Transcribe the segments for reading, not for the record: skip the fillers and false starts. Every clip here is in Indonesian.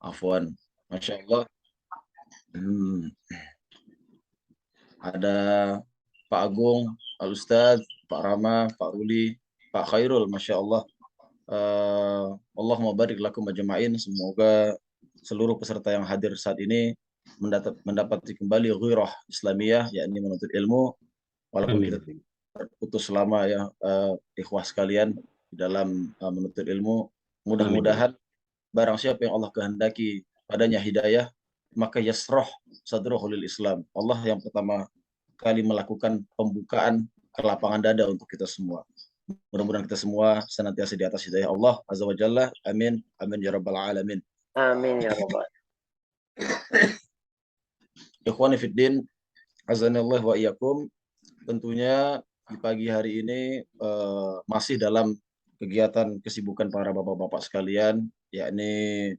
Afwan. Masya Allah. Hmm, ada Pak Agung, Pak Ustadz, Pak Rama, Pak Ruli, Pak Khairul, Masya Allah. Allahumma barik lakum ajma'in. Semoga seluruh peserta yang hadir saat ini mendapati kembali ghirah Islamiyah, yakni menuntut ilmu, walaupun kita Amin. terputus selama ya, ikhwah sekalian di dalam menuntut ilmu. Amin. Mudah-mudahan barang siapa yang Allah kehendaki padanya hidayah, maka yasroh sadrohu lil Islam. Allah yang pertama kali melakukan pembukaan kelapangan dada untuk kita semua. Mudah-mudahan kita semua senantiasa di atas hidayah Allah Azza wa Jalla. Amin. Amin ya rabbal alamin. Amin ya rabbal. Ikhwani fiddin, azanillah wa iyyakum. Tentunya di pagi hari ini masih dalam kegiatan kesibukan para bapak-bapak sekalian, yakni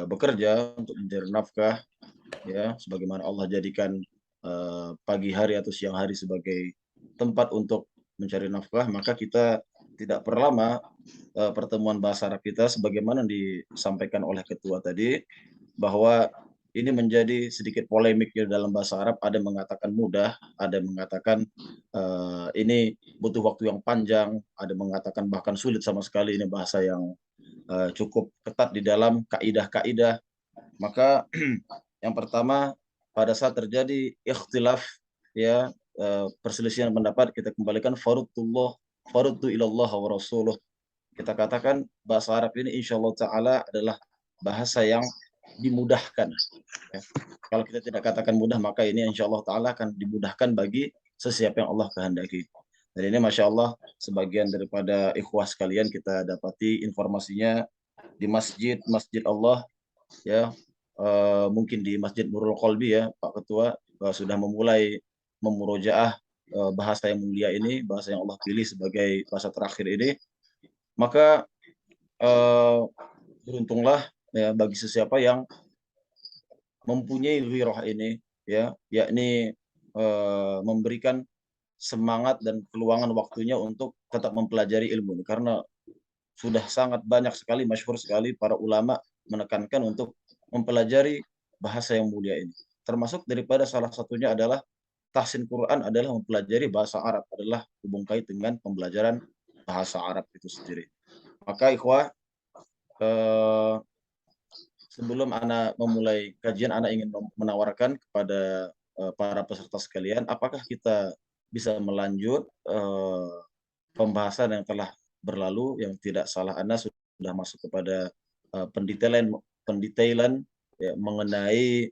bekerja untuk mencari nafkah, ya, sebagaimana Allah jadikan pagi hari atau siang hari sebagai tempat untuk mencari nafkah, maka kita tidak perlama pertemuan bahasa Arab kita sebagaimana disampaikan oleh ketua tadi, bahwa ini menjadi sedikit polemik ya dalam bahasa Arab. Ada yang mengatakan mudah, ada yang mengatakan ini butuh waktu yang panjang, ada yang mengatakan bahkan sulit sama sekali, ini bahasa yang cukup ketat di dalam kaidah-kaidah. Maka yang pertama, pada saat terjadi ikhtilaf, ya, perselisihan pendapat, kita kembalikan farudullah, faruddu ilallah wa rasuluh. Kita katakan bahasa Arab ini insya Allah Ta'ala adalah bahasa yang dimudahkan. Ya. Kalau kita tidak katakan mudah, maka ini insya Allah Ta'ala akan dimudahkan bagi sesiapa yang Allah kehendaki. Dan ini Masya Allah, sebagian daripada ikhwah sekalian kita dapati informasinya di masjid Allah, ya, mungkin di Masjid Nurul Qalbi ya Pak Ketua, sudah memulai memurojaah bahasa yang mulia ini, bahasa yang Allah pilih sebagai bahasa terakhir ini. Maka beruntunglah ya bagi sesiapa yang mempunyai ghirah ini, ya, yakni memberikan semangat dan keluangan waktunya untuk tetap mempelajari ilmu ini, karena sudah sangat banyak sekali, masyhur sekali para ulama menekankan untuk mempelajari bahasa yang mulia ini. Termasuk daripada salah satunya adalah tahsin Quran adalah mempelajari bahasa Arab, adalah hubung kait dengan pembelajaran bahasa Arab itu sendiri. Maka ikhwah, eh, sebelum Ana memulai kajian, Ana ingin menawarkan kepada para peserta sekalian, apakah kita bisa melanjut pembahasan yang telah berlalu, yang tidak salah Ana sudah masuk kepada pendetailan ya, mengenai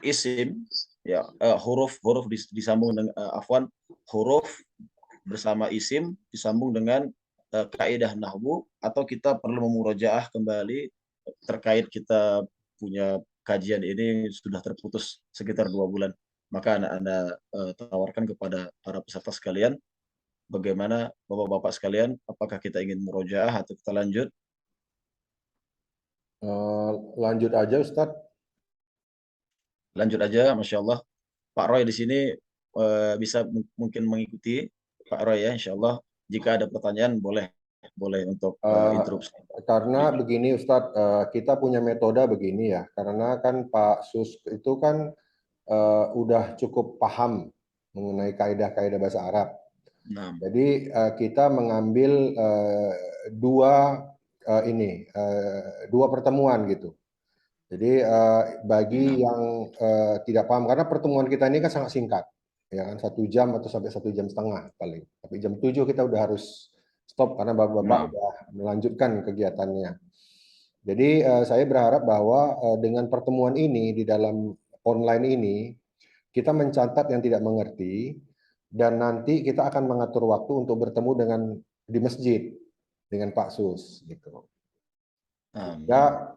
isim, ya, huruf disambung dengan afwan, huruf bersama isim disambung dengan kaidah nahwu, atau kita perlu memurojaah kembali terkait kita punya kajian ini sudah terputus sekitar 2 bulan. Maka Anda tawarkan kepada para peserta sekalian, bagaimana bapak-bapak sekalian, apakah kita ingin murojaah atau kita lanjut? Lanjut aja Ustadz. Lanjut aja, Masya Allah. Pak Roy di sini bisa mungkin mengikuti Pak Roy ya, Insya Allah. Jika ada pertanyaan boleh untuk interupsi. Karena begini Ustadz, kita punya metode begini ya, karena kan Pak Sus itu kan udah cukup paham mengenai kaidah-kaidah bahasa Arab. Nah, Jadi kita mengambil dua pertemuan gitu. Jadi bagi yang tidak paham, karena pertemuan kita ini kan sangat singkat, ya kan 1 jam atau sampai 1 jam setengah paling. Tapi jam 7 kita udah harus stop karena bapak-bapak udah melanjutkan kegiatannya. Jadi saya berharap bahwa dengan pertemuan ini di dalam online ini kita mencatat yang tidak mengerti, dan nanti kita akan mengatur waktu untuk bertemu dengan di masjid dengan Pak Sus gitu. Sehingga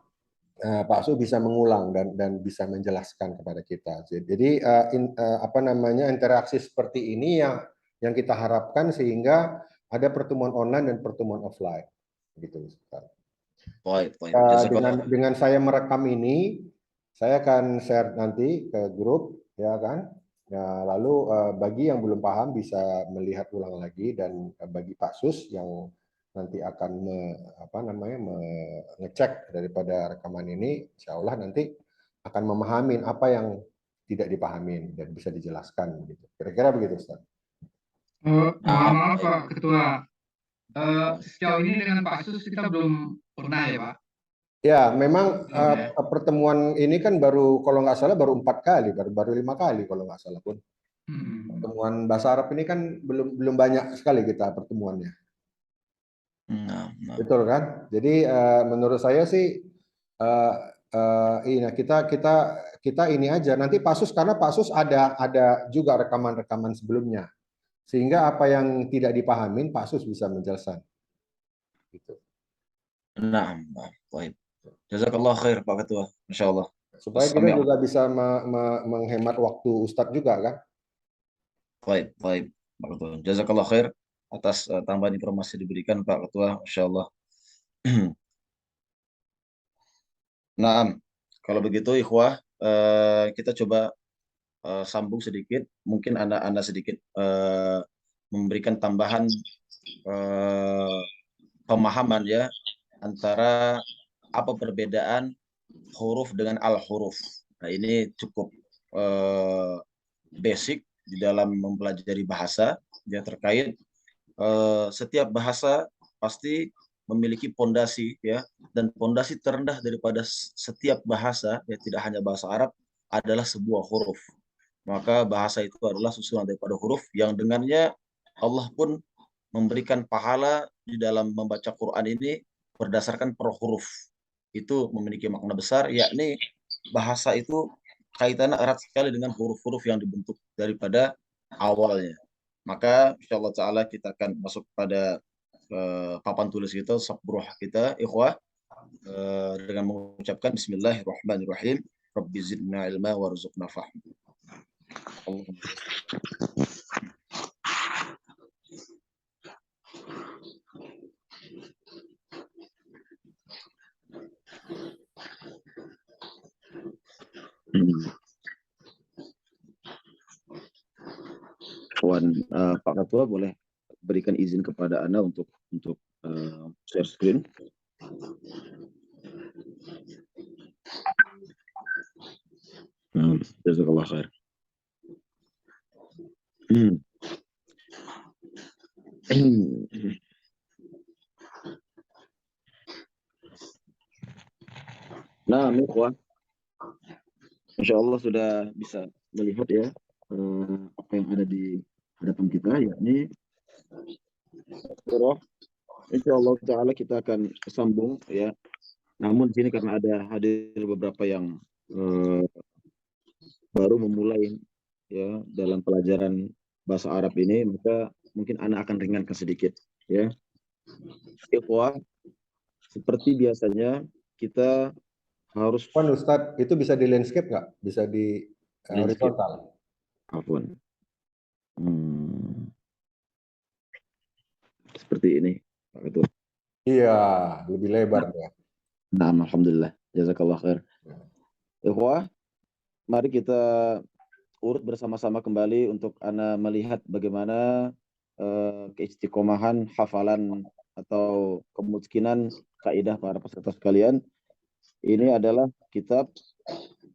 Pak Sus bisa mengulang dan bisa menjelaskan kepada kita. Jadi interaksi seperti ini yang kita harapkan, sehingga ada pertemuan online dan pertemuan offline gitu. Dengan saya merekam ini, saya akan share nanti ke grup, ya kan. Ya, lalu bagi yang belum paham bisa melihat ulang lagi, dan bagi Pak Sus yang nanti akan mengecek daripada rekaman ini, insya Allah nanti akan memahamin apa yang tidak dipahamin dan bisa dijelaskan gitu. Kira-kira begitu, Ustaz. Mohon maaf Pak Ketua, sejauh ini dengan Pak Sus kita belum pernah ya Pak. Ya, memang pertemuan ini kan baru, kalau nggak salah baru 4 kali, baru 5 kali kalau nggak salah pun. Pertemuan bahasa Arab ini kan belum banyak sekali kita pertemuannya. Betul kan? Jadi menurut saya sih ini kita ini aja. Nanti Pak Sus, karena Pak Sus ada juga rekaman-rekaman sebelumnya, sehingga apa yang tidak dipahamin Pak Sus bisa menjelaskan. Gitu. Nah, baik. Jazakallah khair Pak Ketua, Insya Allah. Supaya kita juga bisa menghemat waktu Ustadz juga kan. Baik, baik Pak Ketua. Jazakallah khair atas tambahan informasi diberikan Pak Ketua, Insya Allah. Nah, kalau begitu ikhwah, kita coba sambung sedikit, mungkin anak-anak sedikit memberikan tambahan pemahaman ya antara apa perbedaan huruf dengan al-huruf. Nah, ini cukup basic di dalam mempelajari bahasa ya, terkait setiap bahasa pasti memiliki pondasi ya, dan pondasi terendah daripada setiap bahasa ya, tidak hanya bahasa Arab, adalah sebuah huruf. Maka bahasa itu adalah susunan daripada huruf yang dengannya Allah pun memberikan pahala di dalam membaca Quran ini berdasarkan per huruf. Itu memiliki makna besar, yakni bahasa itu kaitannya erat sekali dengan huruf-huruf yang dibentuk daripada awalnya. Maka insya Allah ta'ala kita akan masuk pada papan tulis kita, sabruh kita, ikhwah, dengan mengucapkan Bismillahirrahmanirrahim. Rabbi zidna ilma warzuqna fahma. Pak Ketua boleh berikan izin kepada Anda untuk share screen. Jazakallah khair. Nah, ikhwah, insya Allah sudah bisa melihat ya apa yang ada di hadapan kita, yakni surah. Insya Allah Ta'ala kita akan sambung ya. Namun di sini karena ada hadir beberapa yang baru memulai ya dalam pelajaran bahasa Arab ini, maka mungkin anak akan ringankan sedikit ya. Ikhwah, seperti biasanya kita harus. Ustadz, itu bisa di landscape nggak? Bisa di horizontal? Afwan. Seperti ini, Pak Ketua. Iya, lebih lebar ya. Nah, alhamdulillah. Jazakallah khair. Ikhwah, mari kita urut bersama-sama kembali untuk Ana melihat bagaimana keistiqomahan hafalan atau kemungkinan kaidah para peserta sekalian. Ini adalah kitab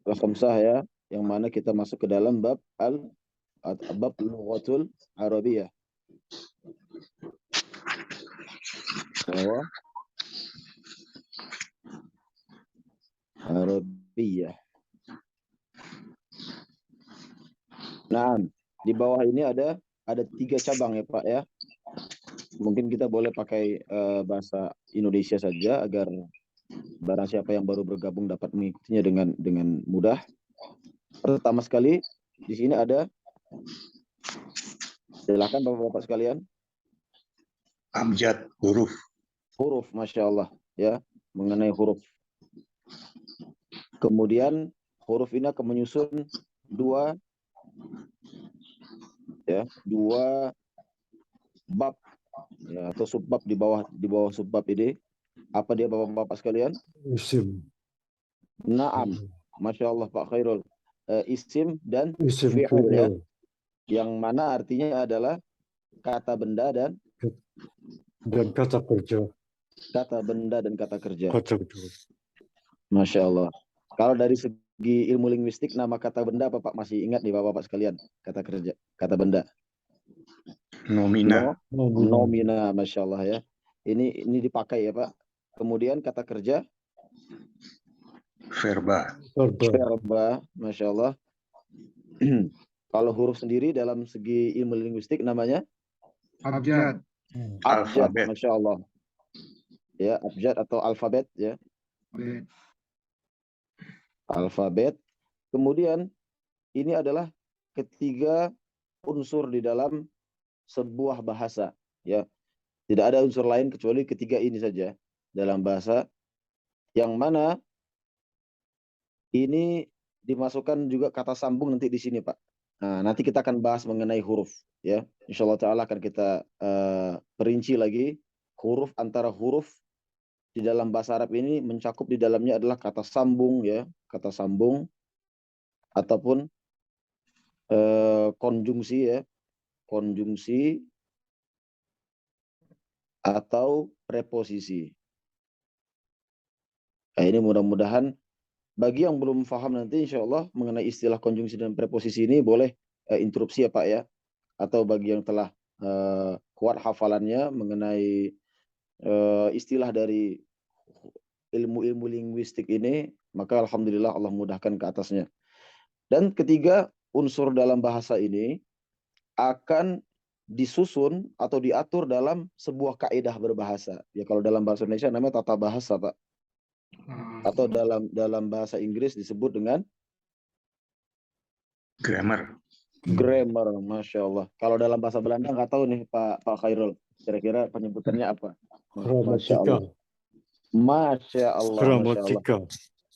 Al-Khamsah ya, yang mana kita masuk ke dalam bab bab Lughatul Arabiyah. Arabiyah. Nah, di bawah ini ada 3 cabang ya Pak ya. Mungkin kita boleh pakai bahasa Indonesia saja agar barang siapa yang baru bergabung dapat mengikutinya dengan mudah. Pertama sekali di sini ada, silakan Bapak-bapak sekalian. Abjad, huruf. Huruf, Masya Allah ya, mengenai huruf. Kemudian huruf ini akan menyusun dua bab ya, atau subbab di bawah subbab ini. Apa dia Bapak-bapak sekalian? Isim. Naam, Masya Allah Pak Khairul. Isim dan Isim fi'il ya, yang mana artinya adalah kata benda dan Dan kata kerja. Kata benda dan kata kerja. Kata kerja. Masya Allah. Kalau dari segi ilmu linguistik, nama kata benda apa Pak? Masih ingat nih Bapak-Bapak sekalian? Kata kerja, kata benda. Nomina. Nomina, Masya Allah ya. Ini dipakai ya Pak. Kemudian kata kerja. Verba. Verba, Masya Allah. Kalau huruf sendiri dalam segi ilmu linguistik namanya? Abjad. Abjad, Alfabet. Masya Allah. Ya, abjad atau alfabet ya. Alfabet. Kemudian ini adalah ketiga unsur di dalam sebuah bahasa ya. Tidak ada unsur lain kecuali ketiga ini saja dalam bahasa, yang mana ini dimasukkan juga kata sambung nanti di sini Pak. Nah, nanti kita akan bahas mengenai huruf ya. Insyaallah taala akan kita perinci lagi huruf, antara huruf di dalam bahasa Arab ini mencakup di dalamnya adalah kata sambung ya, kata sambung ataupun konjungsi ya, konjungsi atau preposisi. Nah, ini mudah-mudahan bagi yang belum paham nanti insya Allah mengenai istilah konjungsi dan preposisi ini boleh interupsi ya Pak ya. Atau bagi yang telah kuat hafalannya mengenai istilah dari ilmu-ilmu linguistik ini, maka alhamdulillah Allah mudahkan ke atasnya. Dan ketiga unsur dalam bahasa ini akan disusun atau diatur dalam sebuah kaidah berbahasa. Ya kalau dalam bahasa Indonesia namanya tata bahasa, Pak. Atau dalam bahasa Inggris disebut dengan Grammar. grammar, Masya Allah. Kalau dalam bahasa Belanda nggak tahu nih Pak Khairul, kira-kira penyebutannya apa? Masya Allah. Masya Allah. Gramatikal.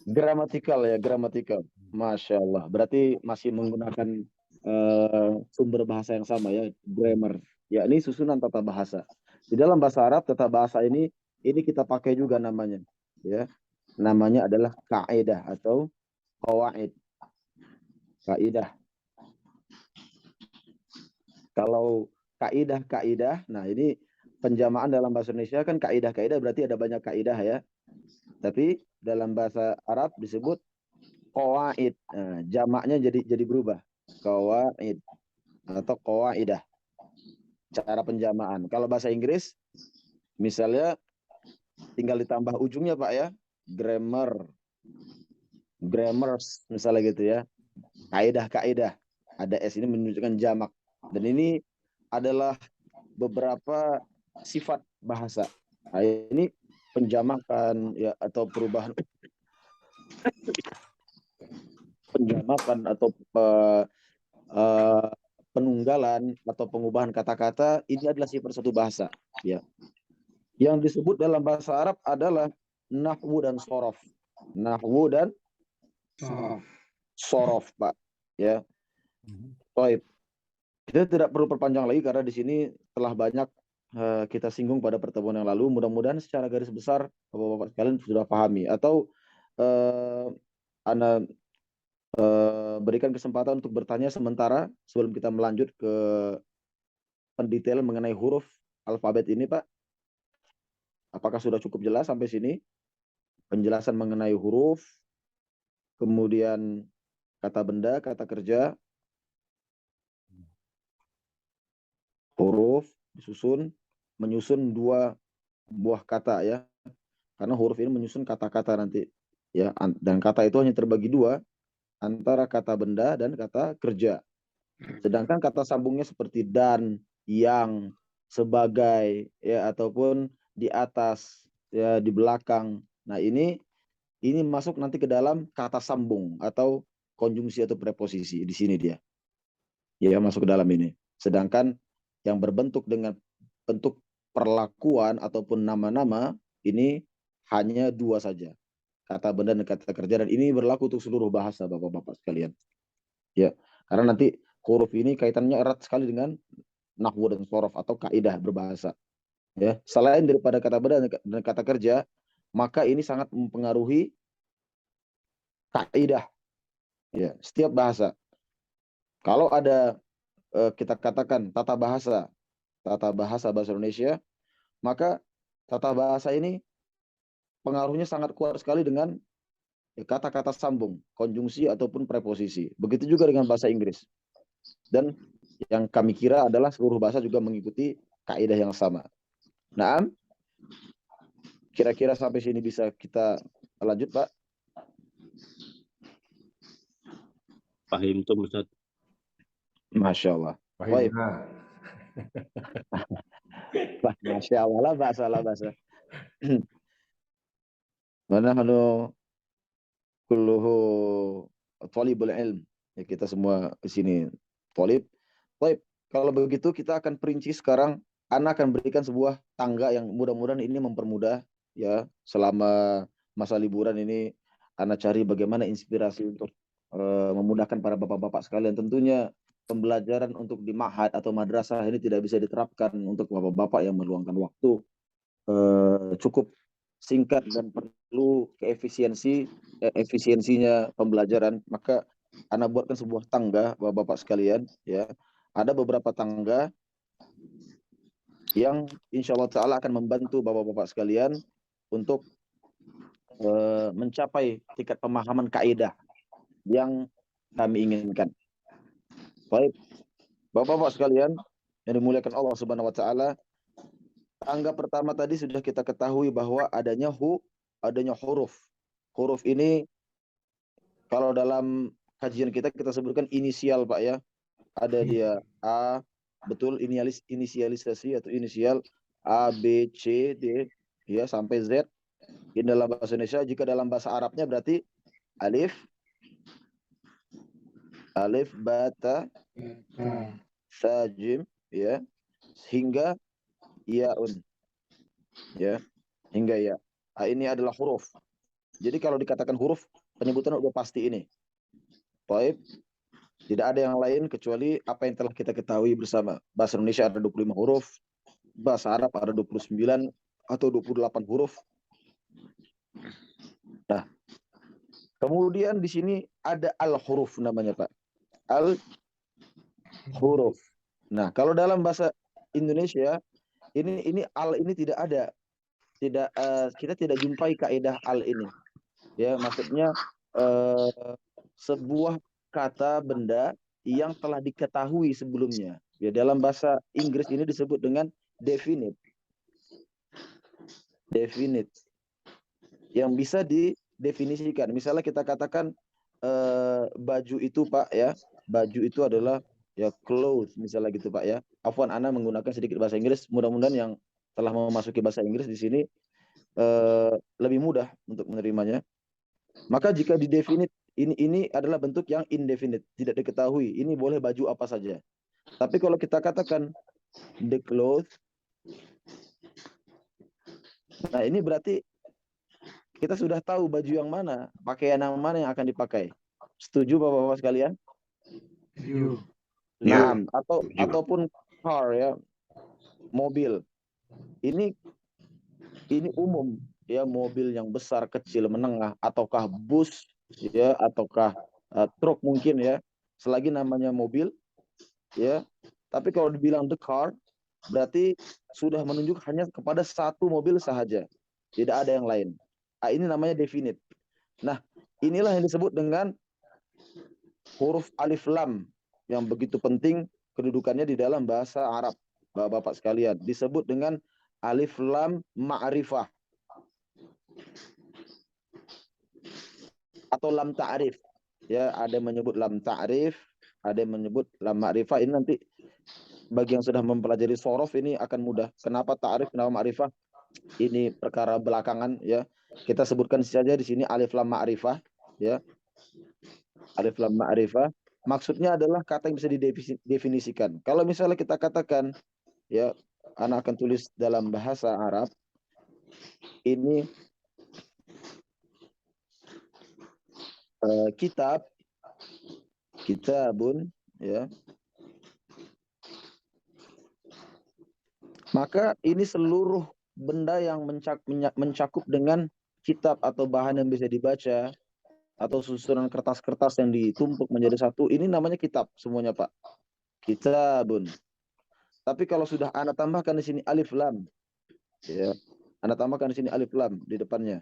Gramatikal ya, gramatikal. Masya Allah. Berarti masih menggunakan sumber bahasa yang sama ya, grammar. Ya, ini susunan tata bahasa. Di dalam bahasa Arab tata bahasa ini kita pakai juga namanya. Ya, namanya adalah kaidah atau qawaid. Kaidah. Kalau kaidah, nah ini penjamaan dalam bahasa Indonesia kan kaidah berarti ada banyak kaidah ya. Tapi dalam bahasa Arab disebut qawaid. Nah, jamaknya jadi berubah. Qawaid atau qawaidah. Cara penjamaan. Kalau bahasa Inggris misalnya tinggal ditambah ujungnya Pak ya. Grammars misalnya gitu ya. Kaidah. Ada S ini menunjukkan jamak. Dan ini adalah beberapa sifat bahasa. Nah, ini penjamakan ya atau perubahan penjamakan atau penunggalan atau pengubahan kata-kata ini adalah sifat satu bahasa ya. Yang disebut dalam bahasa Arab adalah nahwu dan sorof. Nahwu dan sorof Pak ya. Baik. Kita tidak perlu perpanjang lagi karena di sini telah banyak kita singgung pada pertemuan yang lalu. Mudah-mudahan secara garis besar Bapak-bapak sekalian sudah pahami. Atau Anda berikan kesempatan untuk bertanya sementara sebelum kita melanjut ke pendetailan mengenai huruf alfabet ini Pak. Apakah sudah cukup jelas sampai sini? Penjelasan mengenai huruf, kemudian kata benda, kata kerja, huruf menyusun dua buah kata ya, karena huruf ini menyusun kata-kata nanti ya, dan kata itu hanya terbagi dua antara kata benda dan kata kerja. Sedangkan kata sambungnya seperti dan, yang, sebagai ya, ataupun di atas ya, di belakang. Nah ini masuk nanti ke dalam kata sambung atau konjungsi atau preposisi. Di sini dia ya masuk ke dalam ini. Sedangkan yang berbentuk dengan bentuk perlakuan ataupun nama-nama ini hanya dua saja, kata benda dan kata kerja, dan ini berlaku untuk seluruh bahasa Bapak-bapak sekalian. Ya, karena nanti huruf ini kaitannya erat sekali dengan nahwu dan sorof atau kaidah berbahasa. Ya, selain daripada kata benda dan kata kerja, maka ini sangat mempengaruhi kaidah. Ya, setiap bahasa. Kalau ada kita katakan tata bahasa bahasa Indonesia, maka tata bahasa ini pengaruhnya sangat kuat sekali dengan kata-kata sambung, konjungsi ataupun preposisi. Begitu juga dengan bahasa Inggris. Dan yang kami kira adalah seluruh bahasa juga mengikuti kaidah yang sama. Nah, kira-kira sampai sini bisa kita lanjut, Pak? Pahim tuh Ustaz. Masya Allah. Baik. Masya Allah lah bahasa. Mana kulluhu thalibul ilm. Ya, kita semua di sini thalib. Baik, kalau begitu kita akan perinci sekarang. Ana akan berikan sebuah tangga yang mudah-mudahan ini mempermudah ya selama masa liburan ini. Ana cari bagaimana inspirasi untuk memudahkan para bapak-bapak sekalian. Tentunya pembelajaran untuk di ma'had atau madrasah ini tidak bisa diterapkan untuk bapak-bapak yang meluangkan waktu cukup singkat dan perlu efisiensinya pembelajaran. Maka Ana buatkan sebuah tangga bapak-bapak sekalian ya. Ada beberapa tangga yang insya Allah Ta'ala akan membantu bapak-bapak sekalian untuk mencapai tingkat pemahaman kaidah yang kami inginkan. Baik, bapak-bapak sekalian yang dimuliakan Allah Subhanahu Wa Ta'ala, tangga pertama tadi sudah kita ketahui bahwa adanya huruf. Huruf ini kalau dalam kajian kita sebutkan inisial, Pak ya. Ada dia A, betul, inisialisasi atau inisial A, B, C, D ya sampai Z. Ini dalam bahasa Indonesia. Jika dalam bahasa Arabnya berarti alif, ba, ta, sa, jim ya, hingga yaun ya, hingga ya. Ini adalah huruf. Jadi kalau dikatakan huruf, penyebutan udah pasti ini. Baik. Tidak ada yang lain kecuali apa yang telah kita ketahui bersama. Bahasa Indonesia ada 25 huruf, bahasa Arab ada 29 atau 28 huruf. Nah, kemudian di sini ada al-huruf namanya, Pak. Al-huruf. Nah, kalau dalam bahasa Indonesia ini al ini tidak ada. Kita tidak jumpai kaidah al ini. Ya, maksudnya sebuah kata benda yang telah diketahui sebelumnya. Ya, dalam bahasa Inggris ini disebut dengan definite. Definite. Yang bisa didefinisikan. Misalnya kita katakan baju itu, Pak ya. Baju itu adalah ya clothes misalnya gitu, Pak ya. Afwan, Ana menggunakan sedikit bahasa Inggris. Mudah-mudahan yang telah memasuki bahasa Inggris di sini lebih mudah untuk menerimanya. Maka jika didefinite ini adalah bentuk yang indefinite, tidak diketahui. Ini boleh baju apa saja. Tapi kalau kita katakan the clothes, nah ini berarti kita sudah tahu baju yang mana, pakaian yang mana yang akan dipakai. Setuju Bapak-bapak sekalian? Setuju. Nah, ataupun car ya, mobil. Ini umum ya, mobil yang besar, kecil, menengah, ataukah bus ya, ataukah truk mungkin ya, selagi namanya mobil ya. Tapi kalau dibilang the car berarti sudah menunjuk hanya kepada satu mobil sahaja, tidak ada yang lain. Ini namanya definite. Nah, inilah yang disebut dengan huruf alif lam yang begitu penting kedudukannya di dalam bahasa Arab. Bapak-bapak sekalian, disebut dengan alif lam ma'rifah atau lam ta'rif. Ya, ada yang menyebut lam ta'rif, ada yang menyebut lam ma'rifah. Ini nanti bagi yang sudah mempelajari sorof ini akan mudah. Kenapa ta'rif, kenapa ma'rifah? Ini perkara belakangan ya. Kita sebutkan saja di sini alif lam ma'rifah ya. Alif lam ma'rifah maksudnya adalah kata yang bisa didefinisikan. Kalau misalnya kita katakan ya, Ana akan tulis dalam bahasa Arab ini kitabun ya, maka ini seluruh benda yang mencakup dengan kitab atau bahan yang bisa dibaca atau susunan kertas-kertas yang ditumpuk menjadi satu, ini namanya kitab semuanya, Pak. Kitabun. Tapi kalau sudah Ana tambahkan di sini alif lam, Ya. Anda tambahkan di sini alif lam di depannya.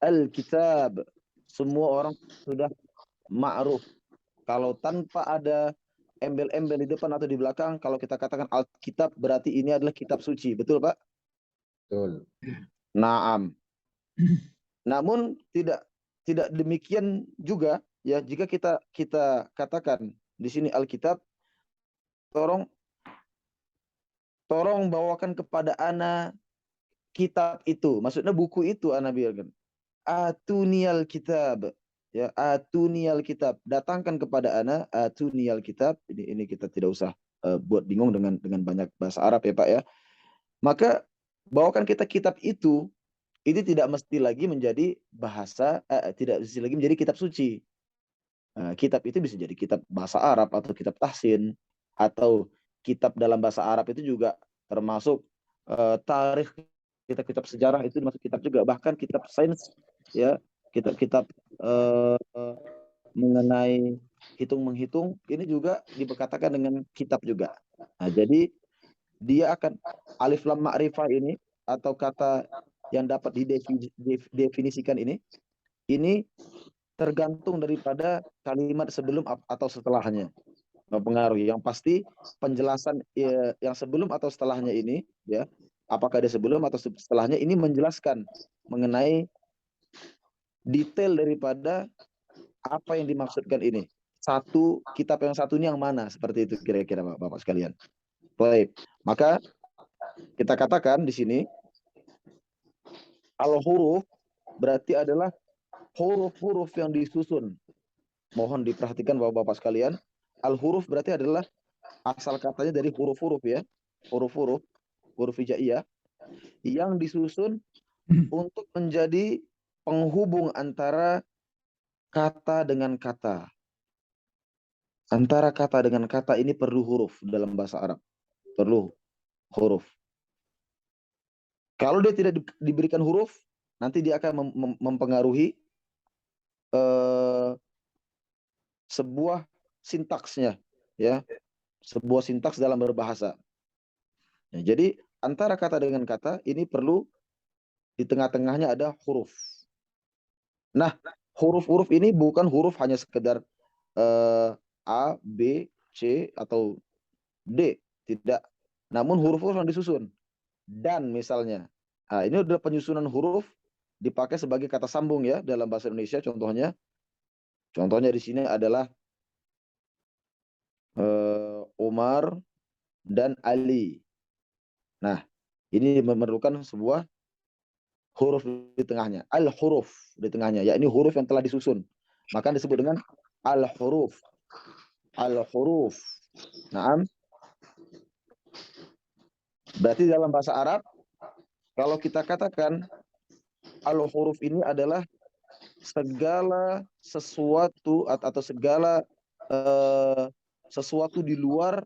Al-kitab. Semua orang sudah ma'ruf. Kalau tanpa ada embel-embel di depan atau di belakang, kalau kita katakan Alkitab berarti ini adalah kitab suci. Betul, Pak? Betul. Naam. Namun tidak demikian juga ya, jika kita katakan di sini Alkitab, tolong bawakan kepada ana kitab itu. Maksudnya buku itu ana biarkan. Atuniyal kitab. Ya, atuniyal kitab. Datangkan kepada ana atuniyal kitab. Ini kita tidak usah buat bingung dengan banyak bahasa Arab ya, Pak ya. Maka bawakan kita kitab itu, ini tidak mesti lagi menjadi bahasa, tidak mesti lagi menjadi kitab suci. Kitab itu bisa jadi kitab bahasa Arab atau kitab tahsin, atau kitab dalam bahasa Arab itu juga termasuk tarikh, kitab-kitab sejarah itu masuk kitab juga, bahkan kitab sains ya, kitab-kitab mengenai hitung-menghitung ini juga dikatakan dengan kitab juga. Nah, jadi dia akan alif lam ma'rifah ini atau kata yang dapat didefinisikan ini tergantung daripada kalimat sebelum atau setelahnya mempengaruhi. Yang pasti penjelasan yang sebelum atau setelahnya ini ya, apakah dia sebelum atau setelahnya, ini menjelaskan mengenai detail daripada apa yang dimaksudkan ini. Satu kitab yang satu ini yang mana, seperti itu kira-kira Bapak sekalian. Baik, maka kita katakan di sini al-huruf berarti adalah huruf-huruf yang disusun. Mohon diperhatikan Bapak-bapak sekalian, al-huruf berarti adalah asal katanya dari huruf-huruf ya, huruf hijaiyah yang disusun untuk menjadi penghubung antara kata dengan kata. Antara kata dengan kata ini perlu huruf dalam bahasa Arab. Perlu huruf. Kalau dia tidak diberikan huruf, nanti dia akan mempengaruhi sebuah sintaksnya ya, sebuah sintaks dalam berbahasa. Ya, jadi antara kata dengan kata ini perlu di tengah-tengahnya ada huruf. Nah, huruf-huruf ini bukan huruf hanya sekedar A, B, C atau D, tidak. Namun huruf-huruf yang disusun. Dan misalnya, nah, ini adalah penyusunan huruf dipakai sebagai kata sambung ya dalam bahasa Indonesia. Contohnya di sini adalah Umar dan Ali. Nah, ini memerlukan sebuah huruf di tengahnya, al-huruf di tengahnya, yakni huruf yang telah disusun. Maka disebut dengan al-huruf. Al-huruf. Naam. Berarti dalam bahasa Arab, kalau kita katakan al-huruf ini adalah segala sesuatu atau segala sesuatu di luar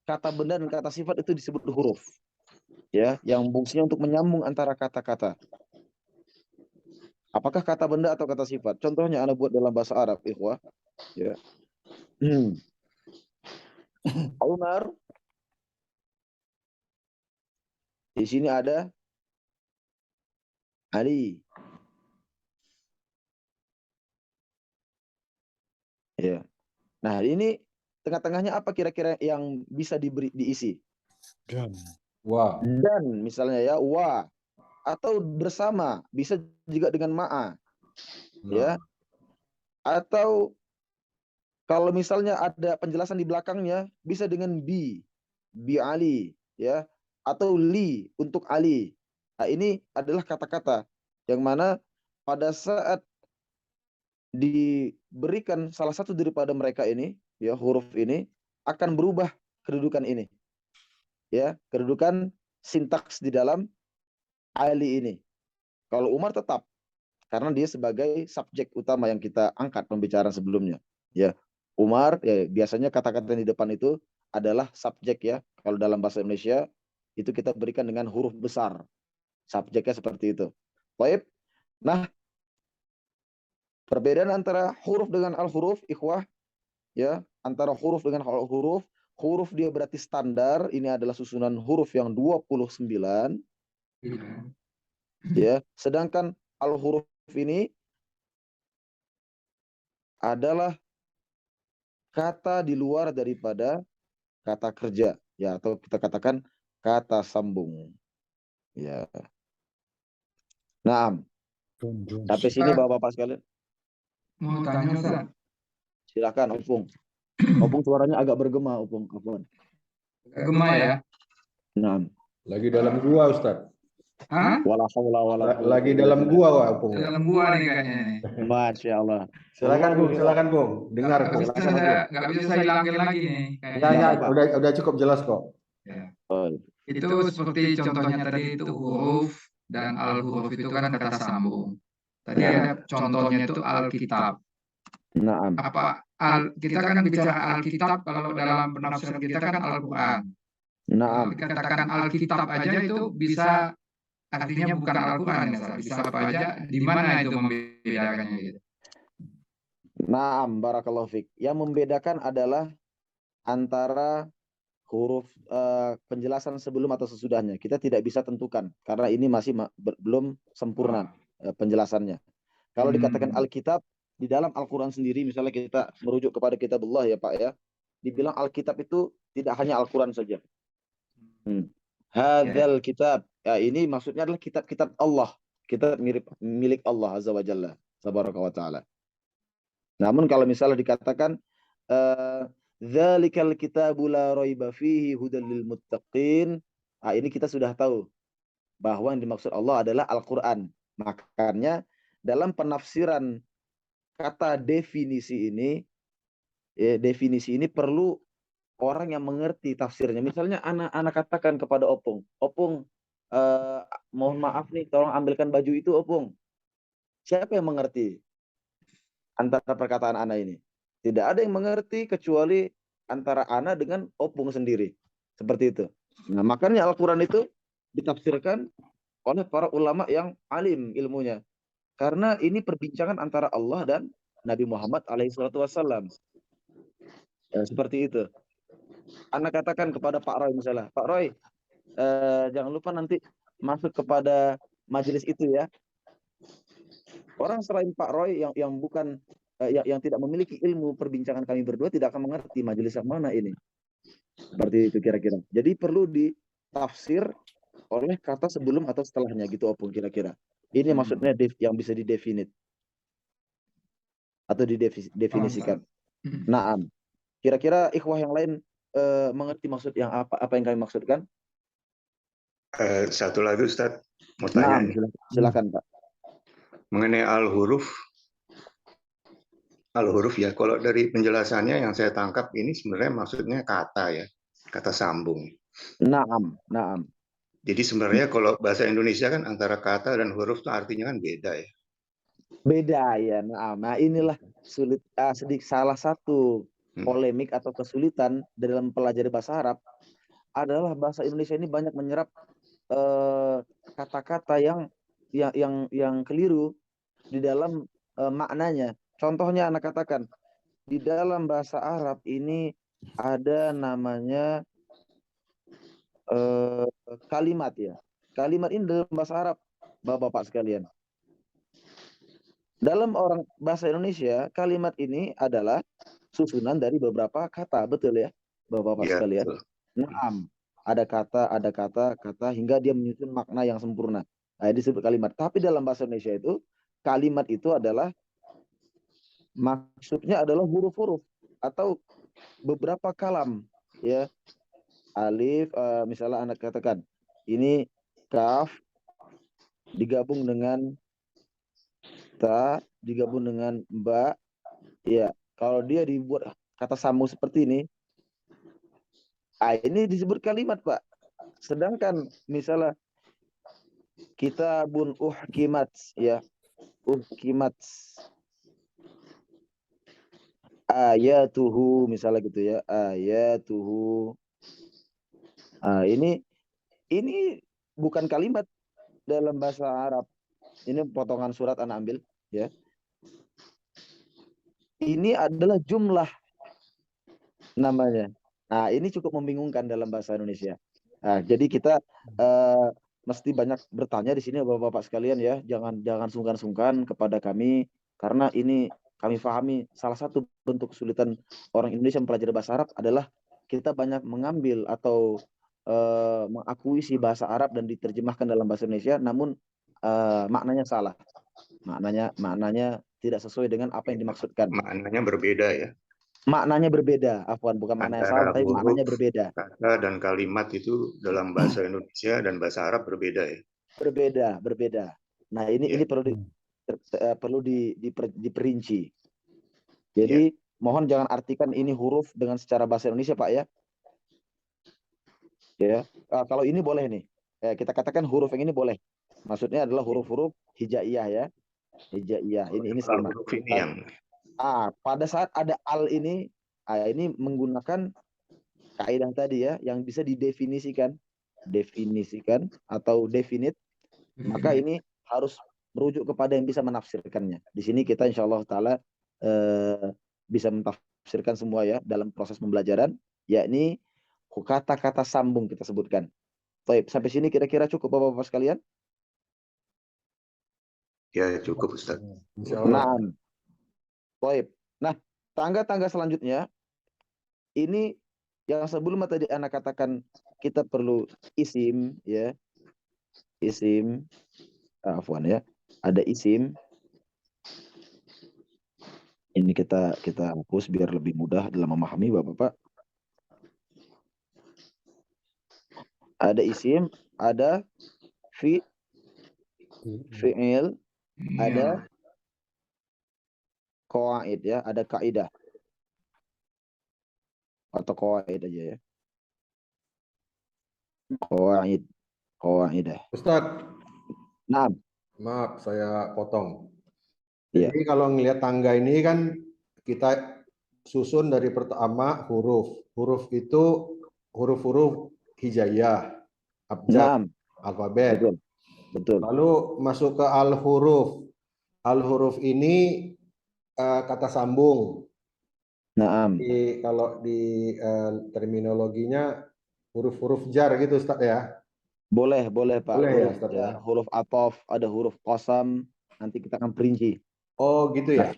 kata benda dan kata sifat itu disebut huruf. Ya, yang fungsinya untuk menyambung antara kata-kata. Apakah kata benda atau kata sifat? Contohnya Anda buat dalam bahasa Arab, ikhwah. Ya. Umar. Di sini ada Ali. Ya. Nah, ini tengah-tengahnya apa kira-kira yang bisa diisi? Dan. Wah. Dan misalnya ya, wa. Atau bersama, bisa juga dengan ma'a. Ya. Atau kalau misalnya ada penjelasan di belakangnya, bisa dengan bi Ali, ya, atau li untuk Ali. Nah, ini adalah kata-kata yang mana pada saat diberikan salah satu daripada mereka ini, ya, huruf ini akan berubah kedudukan ini, ya, kedudukan sintaks di dalam Ali ini. Kalau Umar tetap, karena dia sebagai subjek utama yang kita angkat pembicaraan sebelumnya, ya. Umar, ya, biasanya kata-kata di depan itu adalah subjek ya. Kalau dalam bahasa Indonesia itu kita berikan dengan huruf besar. Subjeknya seperti itu. Baik. Nah, perbedaan antara huruf dengan al-huruf, ikhwah, ya, antara huruf dengan al-huruf, huruf dia berarti standar, ini adalah susunan huruf yang 29, Iya. Ya, sedangkan al-huruf ini adalah kata di luar daripada kata kerja, ya, atau kita katakan kata sambung. Ya. Nah, sampai sini Ustaz, Bapak-bapak sekalian. mau tanya Ustaz. Silakan Opung. Opung suaranya agak bergema, Opung. Apaan? Gema ya? Nah, Lagi dalam gua, Ustaz. Hah? wala haula wala quwwata Lagi illa dalam billah. gua, Wak, Opung. Dalam gua nih kayaknya nih. Masya Allah. Silakan, Bung. Silakan, Bung. Dengar, Nggak Bung. bisa Silakan, saya, Opung. nggak bisa saya hilangin lagi nih Enggak, kayaknya. enggak. Apa? Udah cukup jelas kok. Ya. Oh, Itu seperti contohnya tadi itu huruf dan al-huruf itu kan kata sambung. Tadi Nah. ada contohnya itu Alkitab. Naam. Kita kan bicara Alkitab kalau dalam penafsiran kita kan Al-Quran. Naam. Dikatakan Alkitab aja itu bisa artinya bukan Al-Quran ya, Ustaz. Bisa apa aja, di mana itu membedakannya gitu. Naam, barakallahu fiik. Yang membedakan adalah antara huruf penjelasan sebelum atau sesudahnya. Kita tidak bisa tentukan karena ini masih belum sempurna penjelasannya. Kalau dikatakan Alkitab, di dalam Al-Quran sendiri, misalnya kita merujuk kepada kitabullah ya Pak ya, dibilang Alkitab itu tidak hanya Al-Quran saja. Hadzal kitab, ya, ini maksudnya adalah kitab-kitab Allah, kitab milik Allah Azza wa Jalla, tabaraka wa ta'ala. Namun kalau misalnya dikatakan dzalikal kitabu la raiba fihi hudal lil muttaqin, ini kita sudah tahu bahwa yang dimaksud Allah adalah Al-Quran. Makanya dalam penafsiran kata definisi ini, definisi ini perlu orang yang mengerti tafsirnya. Misalnya anak katakan kepada Opung, mohon maaf nih, tolong ambilkan baju itu Opung. Siapa yang mengerti antara perkataan anak ini? Tidak ada yang mengerti kecuali antara anak dengan Opung sendiri. Seperti itu. Nah, makanya Al-Quran itu ditafsirkan oleh para ulama yang alim ilmunya. Karena ini perbincangan antara Allah dan Nabi Muhammad alaihissalam. Ya, seperti itu. Anak katakan kepada Pak Roy misalnya, Pak Roy, jangan lupa nanti masuk kepada majelis itu ya. Orang selain Pak Roy yang bukan yang tidak memiliki ilmu perbincangan kami berdua tidak akan mengerti majelis yang mana ini. Seperti itu kira-kira. Jadi perlu ditafsir oleh kata sebelum atau setelahnya gitu Opung kira-kira. Ini maksudnya yang bisa didefinit atau didefinisikan. Naam. Kira-kira ikhwah yang lain mengerti maksud yang apa yang kami maksudkan? Satu lagi Ustadz mau tanya. Naam, silakan Pak. Mengenai al-huruf ya, kalau dari penjelasannya yang saya tangkap ini sebenarnya maksudnya kata ya, kata sambung. Naam. Jadi sebenarnya kalau bahasa Indonesia kan antara kata dan huruf itu artinya kan beda ya. Beda ya. Nah, inilah sulit salah satu polemik atau kesulitan dalam pelajari bahasa Arab adalah bahasa Indonesia ini banyak menyerap kata-kata yang keliru di dalam maknanya. Contohnya anak katakan di dalam bahasa Arab ini ada namanya kalimat ya. Kalimat ini dalam bahasa Arab, Bapak-bapak sekalian. Dalam bahasa Indonesia, kalimat ini adalah susunan dari beberapa kata, betul ya, Bapak-bapak sekalian. Naam, ada kata hingga dia menyusun makna yang sempurna. Nah, disebut kalimat. Tapi dalam bahasa Indonesia itu, kalimat itu adalah maksudnya adalah huruf-huruf atau beberapa kalam, ya. Alif, misalnya anak katakan, ini kaf digabung dengan ta, digabung dengan ba, ya. Kalau dia dibuat kata sambung seperti ini disebut kalimat, Pak. Sedangkan misalnya kitabun uhkimat, ya, uhkimat ayatuhu, misalnya gitu ya, ayatuhu. Ini bukan kalimat dalam bahasa Arab. Ini potongan surat anak ambil, ya. Ini adalah jumlah namanya. Nah, ini cukup membingungkan dalam bahasa Indonesia. Jadi kita mesti banyak bertanya di sini Bapak-bapak sekalian ya. Jangan sungkan-sungkan kepada kami karena ini kami pahami salah satu bentuk kesulitan orang Indonesia mempelajari bahasa Arab adalah kita banyak mengambil atau mengakuisi bahasa Arab dan diterjemahkan dalam bahasa Indonesia, namun maknanya salah. Maknanya tidak sesuai dengan apa yang dimaksudkan. Maknanya berbeda ya. Maknanya berbeda, afwan, bukan maknanya salah, tapi maknanya berbeda. Kata dan kalimat itu dalam bahasa Indonesia dan bahasa Arab berbeda ya. Berbeda. Nah, ini perlu diperinci. Jadi mohon jangan artikan ini huruf dengan secara bahasa Indonesia, Pak ya. Ya, kalau ini boleh nih. Kita katakan huruf yang ini boleh. Maksudnya adalah huruf-huruf hijaiyah ya. Hijaiyah. Ini sama. Huruf ini yang Pada saat ada al ini menggunakan kaidah tadi ya, yang bisa didefinisikan atau definite, maka ini harus merujuk kepada yang bisa menafsirkannya. Di sini kita insya Allah Ta'ala bisa mentafsirkan semua ya dalam proses pembelajaran, yakni kata-kata sambung kita sebutkan. Baik, sampai sini kira-kira cukup Bapak-bapak sekalian? ya cukup Ustaz. Nah, baik. Nah, tangga-tangga selanjutnya ini yang sebelum tadi anak katakan kita perlu isim ya. Isim afwan ya. Ada isim. Ini kita hapus biar lebih mudah dalam memahami Bapak-bapak. Ada isim, ada fi'il, ada qawaid ya, ada kaidah. Atau qawaid aja ya. Qawaidah. Ustadz, Nah, maaf saya potong. Iya. Jadi kalau ngelihat tangga ini kan kita susun dari pertama huruf. Huruf itu huruf-huruf hijaiyah, abjad, alfabet. Betul. Lalu masuk ke al-huruf. Al-huruf ini kata sambung. Naam. Kalau di terminologinya huruf-huruf jar gitu Ustaz ya. Boleh Pak. Boleh ya Ustaz ya. Huruf atof, ada huruf qasam, nanti kita akan perinci. Oh gitu ya.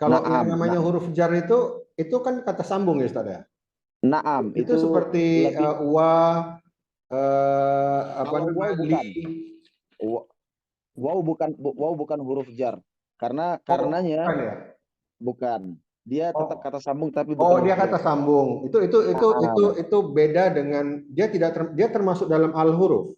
Kalau yang namanya huruf jar itu kan kata sambung ya Ustaz ya. Naam, itu seperti Waw bukan huruf jar. Karenanya bukan ya? Bukan. Dia tetap kata sambung tapi bukan. Dia kata sambung. Itu beda dengan dia termasuk dalam al-huruf.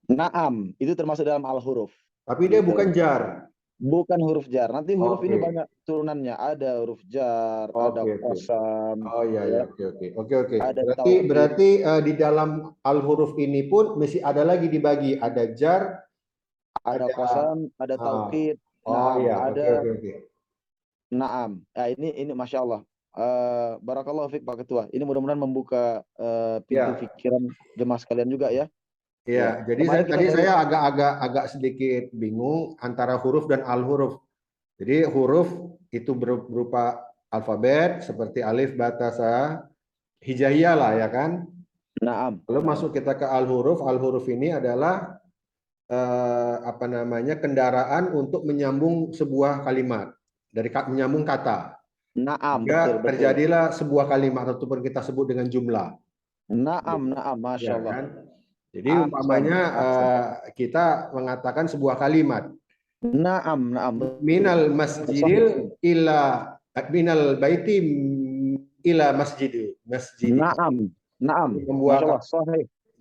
Naam, itu termasuk dalam al-huruf. Tapi dia bukan jar. Bukan huruf jar. Nanti huruf ini banyak turunannya. Ada huruf jar, ada qasam. Oh iya. Oke. Berarti di dalam al-huruf ini pun mesti ada lagi dibagi. Ada jar, ada qasam, ada taukid. Oke. Naam. Nah, ini Masya Allah. Barakallahu fiik Pak Ketua. Ini mudah-mudahan membuka pintu pikiran jemaah sekalian juga ya. Iya, jadi saya agak sedikit bingung antara huruf dan al-huruf. Jadi huruf itu berupa alfabet seperti alif, ba, ta, sa, hijaiyah lah ya kan. Naam. Lalu masuk kita ke al-huruf. Al-huruf ini adalah kendaraan untuk menyambung sebuah kalimat dari menyambung kata. Naam, betul. Terjadilah sebuah kalimat ataupun kita sebut dengan jumlah. Naam, Masya Allah. Ya, kan? Jadi umpamanya kita mengatakan sebuah kalimat. Naam. Minal masjidil ila minal baiti ila masjid. Naam. Membuat.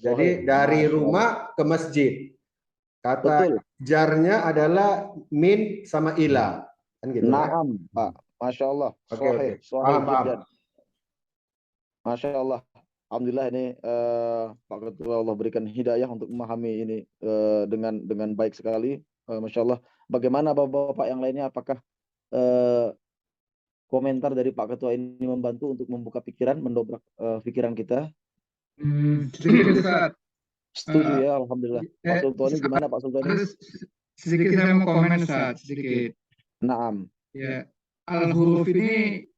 Jadi dari rumah ke masjid. Kata jarnya adalah min sama ila. Kan gitu. Naam, Pak. Masya Allah. Oke. Paham. Masya Allah. Alhamdulillah ini Pak Ketua Allah berikan hidayah untuk memahami ini dengan baik sekali. Masya Allah. Bagaimana Bapak-bapak yang lainnya? Apakah komentar dari Pak Ketua ini membantu untuk membuka pikiran, mendobrak pikiran kita? Setuju ya, Alhamdulillah. Pak Sultani gimana Pak Sultani? Sedikit saya mau komen Ustaz, sedikit. Naam. Ya, al-huruf ini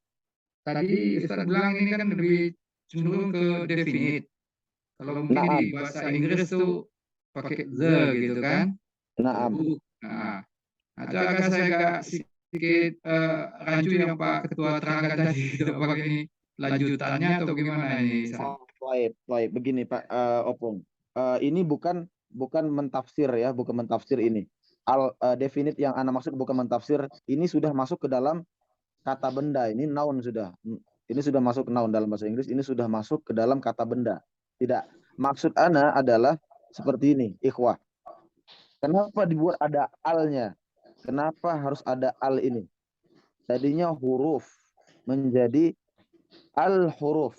tadi Ustaz bilang ini kan lebih cenderung ke definite. Kalau mungkin di bahasa Inggris tuh pakai the gitu kan. Naam. Nah, itu saya agak sedikit rancu yang Pak Ketua terangkan tadi itu apakah ini lanjutannya atau gimana ini? Baik. Begini Pak Opung. Ini bukan mentafsir ya, bukan mentafsir ini. Definite yang Anda maksud bukan mentafsir, ini sudah masuk ke dalam kata benda, ini noun sudah. Ini sudah masuk ke noun dalam bahasa Inggris, ini sudah masuk ke dalam kata benda. Tidak. Maksud Anda adalah seperti ini, ikhwah. Kenapa dibuat ada alnya? Kenapa harus ada al ini? Tadinya huruf menjadi al-huruf.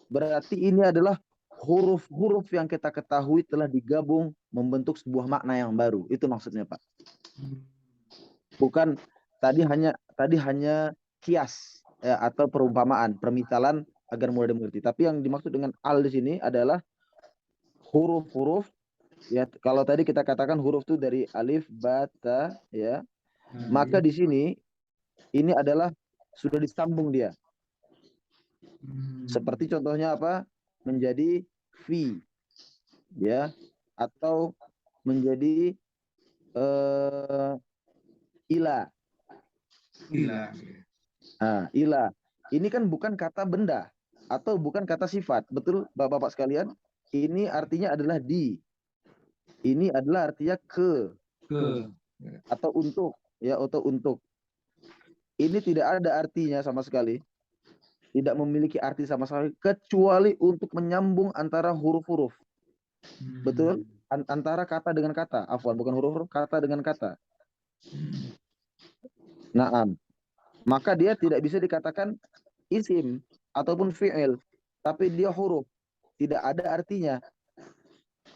Berarti ini adalah huruf-huruf yang kita ketahui telah digabung membentuk sebuah makna yang baru. Itu maksudnya, Pak. Bukan tadi hanya kias ya, atau perumpamaan, permisalan agar mudah dimengerti. Tapi yang dimaksud dengan al di sini adalah huruf-huruf. Ya, kalau tadi kita katakan huruf itu dari alif, ba, ta, ya. Maka di sini ini adalah sudah disambung dia. Seperti contohnya apa? Menjadi fi, ya, atau menjadi ila. Nah, ila. Ini kan bukan kata benda atau bukan kata sifat, betul Bapak-bapak sekalian? Ini artinya adalah di. Ini adalah artinya ke atau untuk, ya, atau untuk. Ini tidak ada artinya sama sekali. Tidak memiliki arti sama sekali kecuali untuk menyambung antara huruf-huruf. Betul? Antara kata dengan kata. Afwan, bukan huruf-huruf, kata dengan kata. Naam. Maka dia tidak bisa dikatakan isim ataupun fi'il, tapi dia huruf. Tidak ada artinya.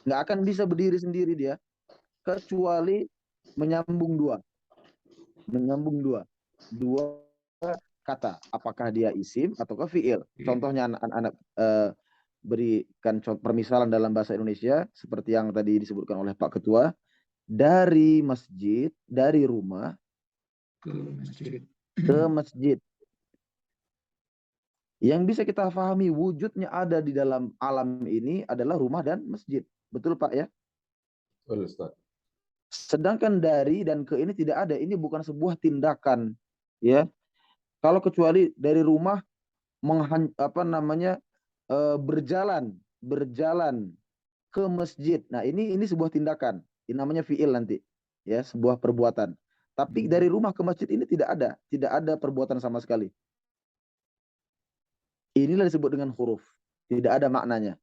Nggak akan bisa berdiri sendiri dia, kecuali menyambung dua. Menyambung dua kata. Apakah dia isim ataukah fi'il? Contohnya anak-anak berikan permisalan dalam bahasa Indonesia seperti yang tadi disebutkan oleh Pak Ketua. Dari masjid, dari rumah ke masjid. Yang bisa kita pahami wujudnya ada di dalam alam ini adalah rumah dan masjid. Betul Pak ya? Betul Ustaz. Sedangkan dari dan ke ini tidak ada. Ini bukan sebuah tindakan, ya. Kalau kecuali dari rumah berjalan ke masjid. Nah, ini sebuah tindakan. Ini namanya fi'il nanti, ya, sebuah perbuatan. Tapi dari rumah ke masjid ini tidak ada perbuatan sama sekali. Inilah disebut dengan huruf. Tidak ada maknanya.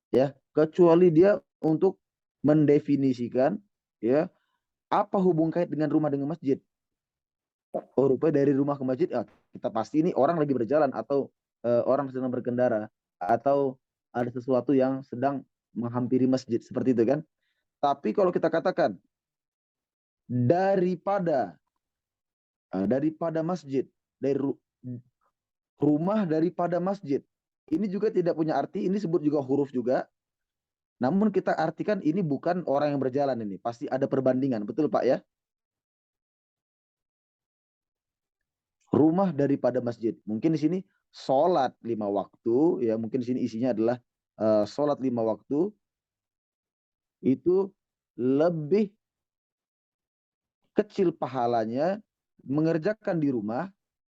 Ya, kecuali dia untuk mendefinisikan, ya, apa hubung kait dengan rumah dengan masjid. Rupanya dari rumah ke masjid, kita pasti ini orang lagi berjalan atau orang sedang berkendara atau ada sesuatu yang sedang menghampiri masjid, seperti itu kan. Tapi kalau kita katakan daripada masjid, dari rumah daripada masjid, ini juga tidak punya arti. Ini disebut juga huruf juga. Namun kita artikan ini bukan orang yang berjalan ini. Pasti ada perbandingan. Betul Pak ya? Rumah daripada masjid. Mungkin di sini sholat 5 waktu. Ya, mungkin di sini isinya adalah sholat 5 waktu. Itu lebih kecil pahalanya mengerjakan di rumah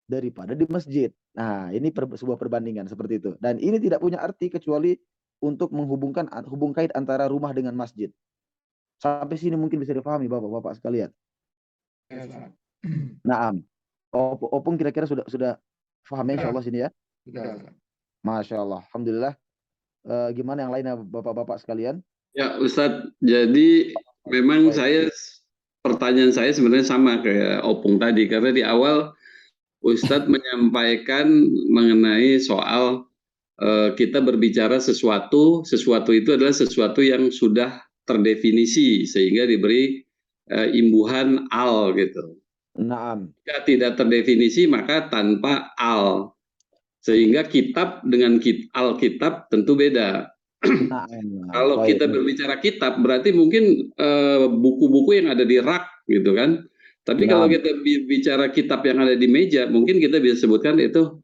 daripada di masjid. Nah, ini sebuah perbandingan seperti itu. Dan ini tidak punya arti kecuali untuk hubung kait antara rumah dengan masjid. Sampai sini mungkin bisa dipahami Bapak-bapak sekalian. Naam. Opung kira-kira sudah paham insyaallah sini ya? Masya Allah. Alhamdulillah. Gimana yang lainnya Bapak-bapak sekalian? Ya Ustadz, jadi memang pertanyaan saya sebenarnya sama kayak Opung tadi, karena di awal Ustadz menyampaikan mengenai soal kita berbicara sesuatu itu adalah sesuatu yang sudah terdefinisi sehingga diberi imbuhan al gitu. Naam. Jika tidak terdefinisi maka tanpa al, sehingga kitab dengan alkitab tentu beda. Kalau kita berbicara kitab berarti mungkin buku-buku yang ada di rak gitu kan. Tapi kalau kita bicara kitab yang ada di meja, mungkin kita bisa sebutkan itu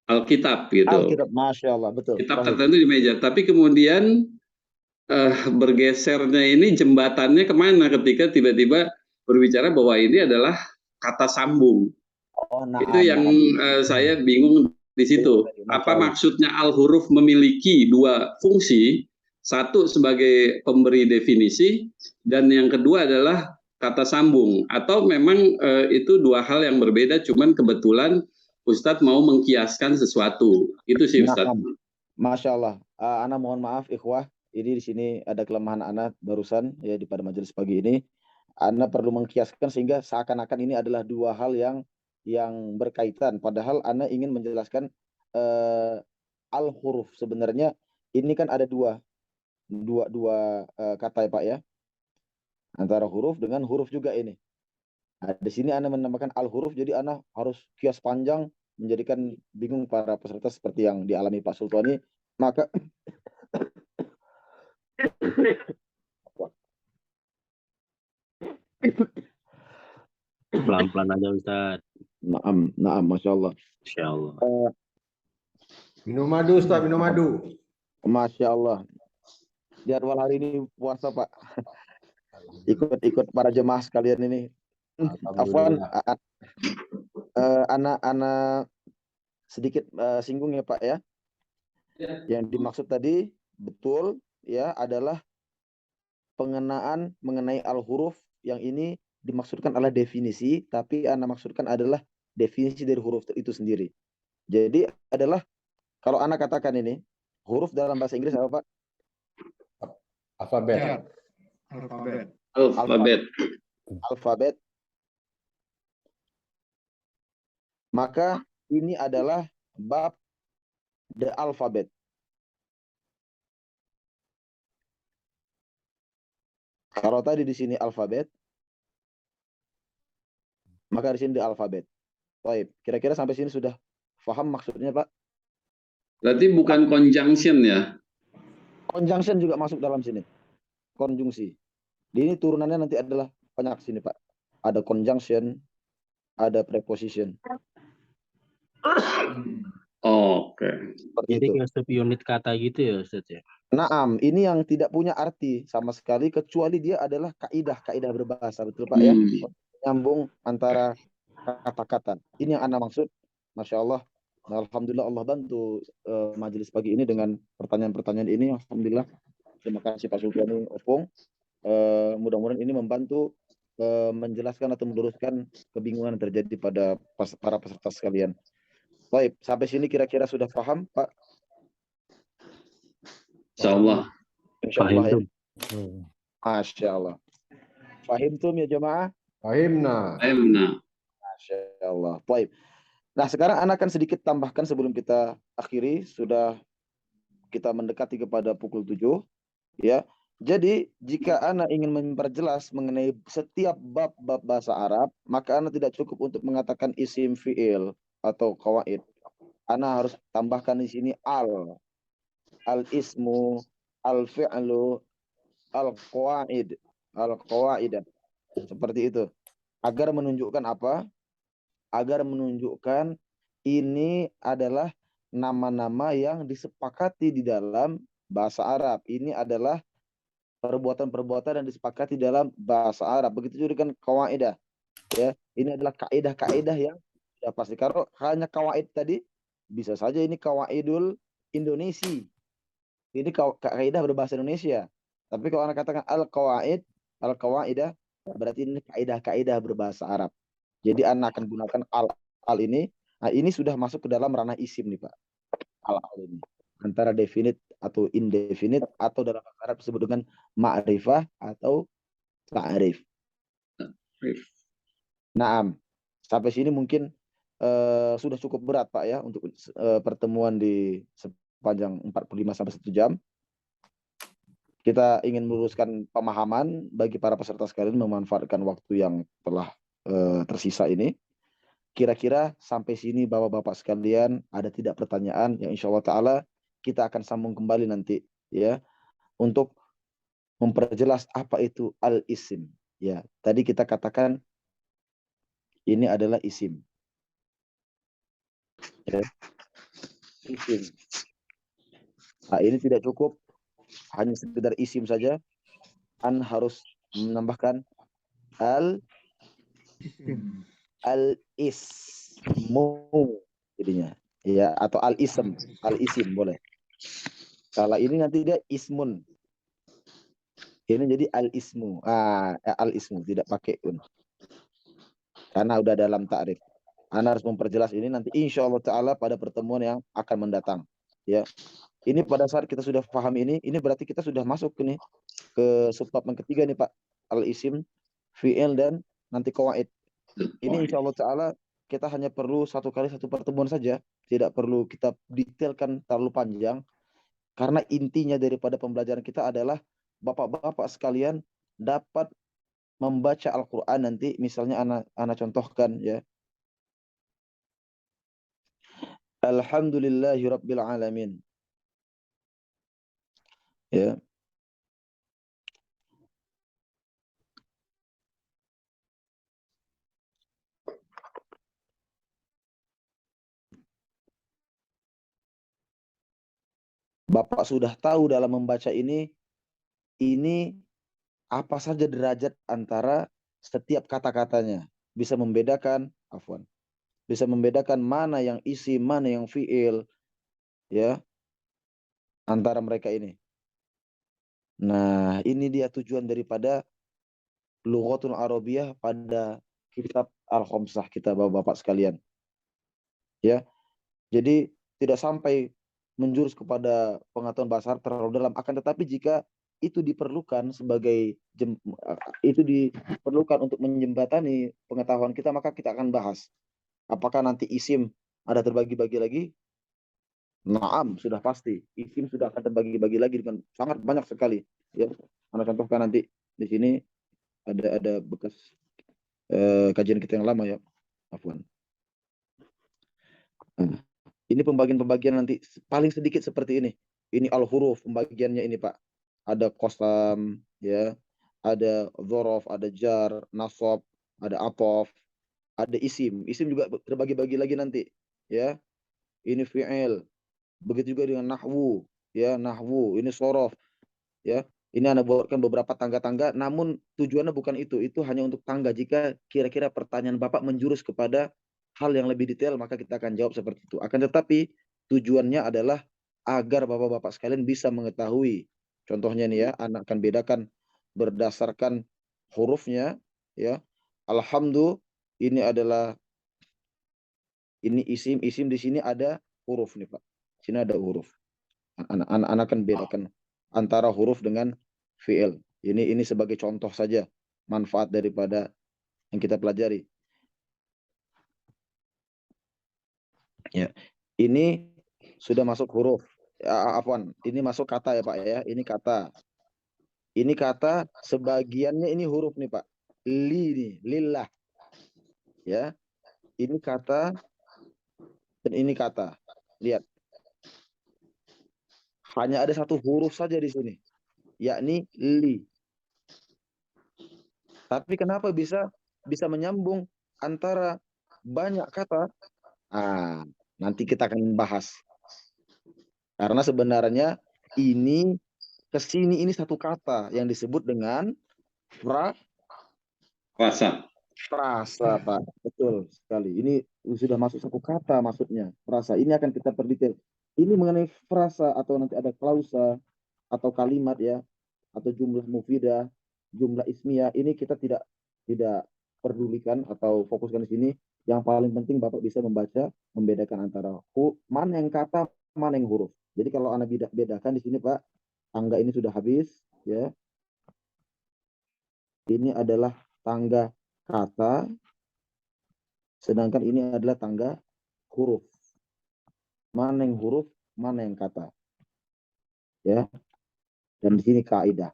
Alkitab gitu. Alkitab, Masya Allah, betul. Kitab tertentu di meja. Tapi kemudian bergesernya ini jembatannya kemana ketika tiba-tiba berbicara bahwa ini adalah kata sambung. Oh, Itu yang saya bingung di situ. Apa maksudnya al-huruf memiliki dua fungsi? Satu sebagai pemberi definisi, dan yang kedua adalah kata sambung. Atau memang itu dua hal yang berbeda, cuman kebetulan Ustadz mau mengkiaskan sesuatu. Itu sih Ustadz. Masya Allah. Ana mohon maaf ikhwah. Ini di sini ada kelemahan Ana barusan ya pada majelis pagi ini. Ana perlu mengkiaskan sehingga seakan-akan ini adalah dua hal yang berkaitan. Padahal Ana ingin menjelaskan al-huruf. Sebenarnya ini kan ada dua kata ya Pak ya. Antara huruf dengan huruf juga ini. Nah, di sini Ana menambahkan al-huruf, jadi Ana harus kias panjang, menjadikan bingung para peserta seperti yang dialami Pak Sultani. Maka Pelan-pelan aja Ustaz. Naam, Masya Allah. Insya Allah. Minum madu, Ustaz, minum madu. Masya Allah. Jadwal hari ini puasa Pak. Ikut para jemaah sekalian ini. Afwan, anak sedikit singgung ya Pak ya. Yang dimaksud tadi betul ya adalah pengenaan mengenai al-huruf, yang ini dimaksudkan adalah definisi, tapi anak maksudkan adalah definisi dari huruf itu sendiri. Jadi adalah kalau anak katakan ini huruf dalam bahasa Inggris apa Pak? Alfabet. Alfabet. Maka ini adalah bab the alphabet. Kalau tadi di sini alfabet, maka di sini the alfabet. Baik, kira-kira sampai sini sudah paham maksudnya Pak? Berarti bukan conjunction ya? Conjunction juga masuk dalam sini. Konjungsi. Ini turunannya nanti adalah banyak sini Pak. Ada conjunction, ada preposition. Oke. Jadi kayak unit kata gitu ya Ustaz ya? Naam, ini yang tidak punya arti sama sekali kecuali dia adalah kaidah berbahasa, betul Pak ya? Nyambung antara kata-kata. Ini yang Anda maksud. Masya Allah. Alhamdulillah Allah bantu majelis pagi ini dengan pertanyaan-pertanyaan ini. Alhamdulillah. Terima kasih Pak Sultani Opung. Mudah-mudahan ini membantu menjelaskan atau meluruskan kebingungan yang terjadi pada para peserta sekalian. Baik, sampai sini kira-kira sudah paham Pak? Insyaallah. Insyaallah ya. Masya Allah. Fahimtum ya jemaah? Fahimna. Masya Allah. Baik. Nah sekarang Ana akan sedikit tambahkan sebelum kita akhiri. Sudah kita mendekati kepada pukul 7. Ya. Jadi jika Ana ingin memperjelas mengenai setiap bab-bab bahasa Arab, maka Ana tidak cukup untuk mengatakan isim fi'il atau qawaid. Ana harus tambahkan di sini al-ismu, al-fi'lu, al-qawaidah. Seperti itu. Agar menunjukkan apa? Agar menunjukkan ini adalah nama-nama yang disepakati di dalam bahasa Arab. Ini adalah perbuatan-perbuatan yang disepakati dalam bahasa Arab. Begitu juga dengan qawaidah. Ya, ini adalah kaidah-kaidah yang sudah pasti. Kalau hanya qawaid tadi, bisa saja ini qawaidul Indonesia. Ini kaidah berbahasa Indonesia. Tapi kalau anak katakan al-qawaidah, berarti ini kaidah-kaidah berbahasa Arab. Jadi anak akan gunakan al ini. Nah, ini sudah masuk ke dalam ranah isim nih Pak. Al ini. Antara definite atau indefinite atau dalam bahasa Arab disebut dengan ma'rifah atau ta'rif. Naam. Sampai sini mungkin sudah cukup berat Pak ya untuk pertemuan di sepanjang 45 sampai 1 jam. Kita ingin meluruskan pemahaman bagi para peserta sekalian, memanfaatkan waktu yang telah tersisa ini. Kira-kira sampai sini Bapak-bapak sekalian ada tidak pertanyaan yang insya Allah Ta'ala kita akan sambung kembali nanti ya untuk memperjelas apa itu al-isim. Ya, tadi kita katakan ini adalah isim. Ya. Isim. Nah, ini tidak cukup hanya sekedar isim saja, an harus menambahkan al-ismu jadinya. Ya, atau al-isim boleh. Kalau ini nanti dia ismun. Ini jadi al-ismu. Al-ismu tidak pakai un. Karena udah dalam ta'rif. Anda harus memperjelas ini nanti insya Allah Ta'ala pada pertemuan yang akan mendatang. Ya, ini pada saat kita sudah paham ini berarti kita sudah masuk ke subbab yang ketiga nih Pak. Al-isim, fi'il dan nanti qawaid. Ini insya Allah Ta'ala kita hanya perlu satu kali satu pertemuan saja. Tidak perlu kita detailkan terlalu panjang. Karena intinya daripada pembelajaran kita adalah bapak-bapak sekalian dapat membaca Al-Quran nanti. Misalnya anak contohkan ya. Alhamdulillahi Rabbil Alamin. Ya. Bapak sudah tahu dalam membaca ini apa saja derajat antara setiap kata-katanya. Bisa membedakan, bisa membedakan mana yang isi, mana yang fi'il, ya, antara mereka ini. Nah, ini dia tujuan daripada Lughatul Arabiyah pada kitab Al-Khamsah kita Bapak-bapak sekalian. Ya. Jadi tidak sampai menjurus kepada pengetahuan bahasa Arab terlalu dalam, akan tetapi jika itu diperlukan itu diperlukan untuk menjembatani pengetahuan kita, maka kita akan bahas. Apakah nanti isim ada terbagi-bagi lagi? Naam, sudah pasti. Isim sudah akan terbagi-bagi lagi dengan sangat banyak sekali. Ya, Anda contohkan nanti di sini ada bekas kajian kita yang lama ya. Afwan. Nah, ini pembagian-pembagian nanti paling sedikit seperti ini. Ini al-huruf pembagiannya ini Pak. Ada qasam, ya, ada dzaraf, ada jar, nasab, ada atof, ada isim. Isim juga terbagi-bagi lagi nanti, ya. Ini fi'il. Begitu juga dengan nahwu, ya, nahwu. Ini shorof, ya. Ini Anda buatkan beberapa tangga-tangga, namun tujuannya bukan itu. Itu hanya untuk tangga. Jika kira-kira pertanyaan Bapak menjurus kepada hal yang lebih detail, maka kita akan jawab seperti itu. Akan tetapi tujuannya adalah agar Bapak-bapak sekalian bisa mengetahui. Contohnya nih ya, anak akan bedakan berdasarkan hurufnya, ya. Alhamdulillah, ini isim di sini ada huruf nih Pak. Sini ada huruf. Anak akan bedakan antara huruf dengan fi'il. Ini sebagai contoh saja manfaat daripada yang kita pelajari. Ya, ini sudah masuk huruf. Afwan, ini masuk kata ya Pak ya. Ini kata. Ini kata, sebagiannya ini huruf nih Pak. Nih, lillah. Ya. Ini kata dan ini kata. Lihat. Hanya ada satu huruf saja di sini, yakni li. Tapi kenapa bisa menyambung antara banyak kata? Nanti kita akan bahas. Karena sebenarnya ini kesini ini satu kata yang disebut dengan Frasa. Frasa, Pak. Betul sekali. Ini sudah masuk satu kata maksudnya. Frasa. Ini akan kita perdetail. Ini mengenai frasa atau nanti ada klausa atau kalimat ya, atau jumlah mufidah, jumlah ismiyah. Ini kita tidak pedulikan atau fokuskan di sini. Yang paling penting Bapak bisa membedakan antara mana yang kata, mana yang huruf. Jadi kalau Anda bedakan di sini Pak, tangga ini sudah habis ya. Ini adalah tangga kata, sedangkan ini adalah tangga huruf. Mana yang huruf, mana yang kata. Ya. Dan di sini kaidah.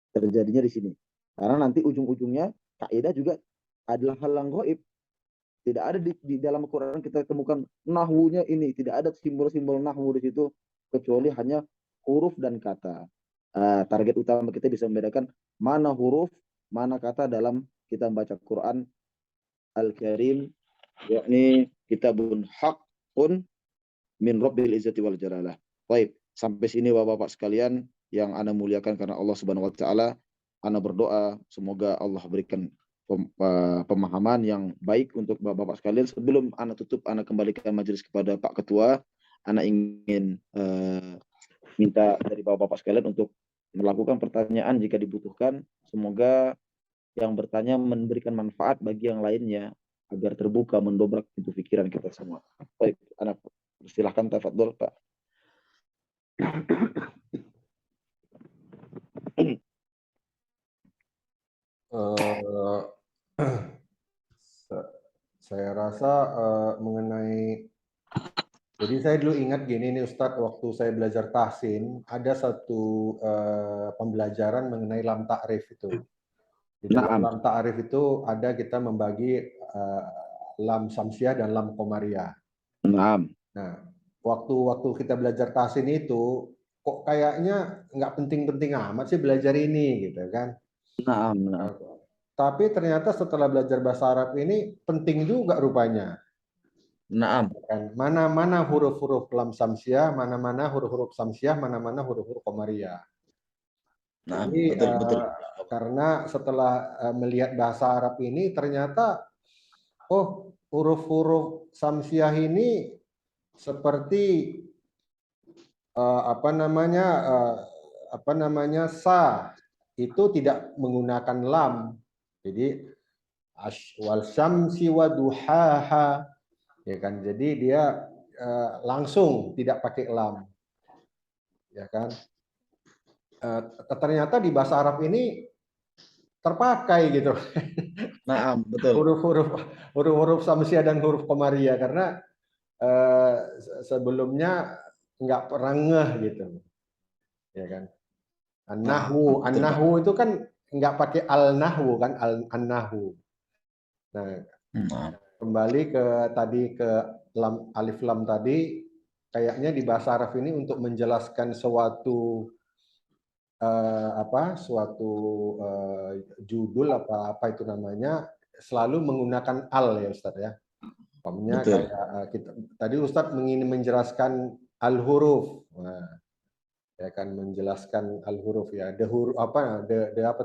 Terjadinya di sini. Karena nanti ujung-ujungnya kaidah juga adalah hal yang gaib. Tidak ada di dalam Al-Quran kita temukan nahwunya ini. Tidak ada simbol-simbol nahwu di situ. Kecuali hanya huruf dan kata. Target utama kita bisa membedakan mana huruf, mana kata dalam kita membaca Quran Al-Karim, yakni kitabun haqqun min Rabbil Izzati wal Jalalah. Baik, sampai sini Bapak-bapak sekalian yang ana muliakan karena Allah Subhanahu wa taala, ana berdoa semoga Allah berikan pemahaman yang baik untuk Bapak-bapak sekalian. Sebelum ana tutup, ana kembalikan majelis kepada Pak Ketua. Ana ingin minta dari Bapak-bapak sekalian untuk melakukan pertanyaan jika dibutuhkan. Semoga yang bertanya memberikan manfaat bagi yang lainnya agar terbuka, mendobrak pintu pikiran kita semua. Baik, ana persilahkan, tafadhol Pak. Saya rasa mengenai, jadi saya dulu ingat gini nih Ustadz, waktu saya belajar tahsin, ada satu pembelajaran mengenai lam ta'rif itu. Di dalam lam ta'rif itu ada kita membagi lam samsiah dan lam qamariyah. Nah, waktu kita belajar tahsin itu, kok kayaknya nggak penting-penting amat sih belajar ini, gitu kan? Tapi ternyata setelah belajar bahasa Arab ini penting juga rupanya. Mana-mana huruf-huruf lam samsiah, mana-mana huruf-huruf samsiah, mana-mana huruf-huruf qamariyah. Jadi betul. karena setelah melihat bahasa Arab ini ternyata huruf-huruf samsiah ini seperti sa itu tidak menggunakan lam. Jadi wal syamsi wa duhaha, ya kan, jadi dia langsung tidak pakai lam, ya kan. Ternyata di bahasa Arab ini terpakai gitu. Betul. huruf samsiah dan huruf qamariyah, karena sebelumnya nggak pernah ngeh gitu, ya kan. An-nahwu itu kan nggak pakai al-nahwu kan, an-nahwu. Nah, kembali ke tadi ke alif lam tadi, kayaknya di bahasa Arab ini untuk menjelaskan suatu judul apa itu namanya, selalu menggunakan al ya Ustadz ya. Umpamanya kayak kita tadi Ustadz ingin menjelaskan al-huruf. Nah, ya kan, menjelaskan al-huruf ya, the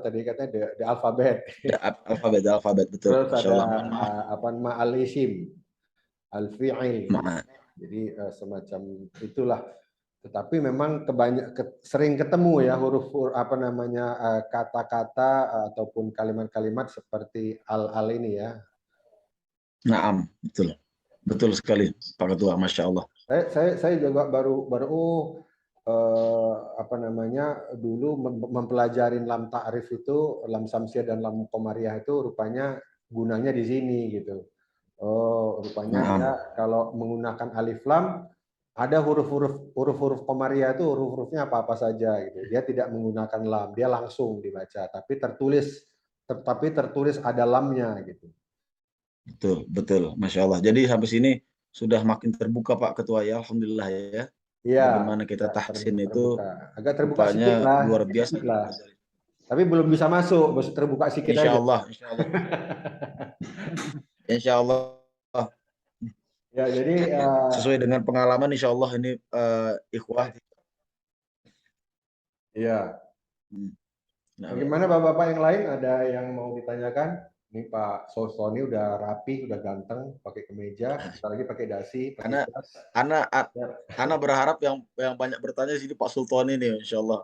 tadi katanya the alfabet. alfabet betul. Terus ada al-isim, al-fi'il. Jadi semacam itulah. Tetapi memang sering ketemu ya huruf kata-kata ataupun kalimat-kalimat seperti al ini ya. Betul sekali Pak Ketua, Masya Allah. Saya juga baru dulu mempelajari lam ta'rif itu, lam samsiah dan lam qamariyah itu rupanya gunanya di sini gitu. Rupanya dia kalau menggunakan alif lam, ada huruf-huruf qamariyah itu huruf-hurufnya apa-apa saja gitu. Dia tidak menggunakan lam, dia langsung dibaca, tapi tertulis ada lamnya gitu. Betul, Masya Allah. Jadi sampai sini sudah makin terbuka Pak Ketua ya, alhamdulillah ya. Bagaimana kita tahsin itu agak terbuka sedikit lah, luar biasa lah. Tapi belum bisa masuk, baru terbuka sedikit Insya aja. Allah. Insya Allah. Ya, jadi sesuai dengan pengalaman Insya Allah ini ikhwah. Iya. Bagaimana bapak-bapak yang lain, ada yang mau ditanyakan? Ini Pak Sultoni udah rapi, udah ganteng, pakai kemeja, sebentar lagi pakai dasi. Ana berharap yang banyak bertanya sini Pak Sultoni nih, Insya Allah.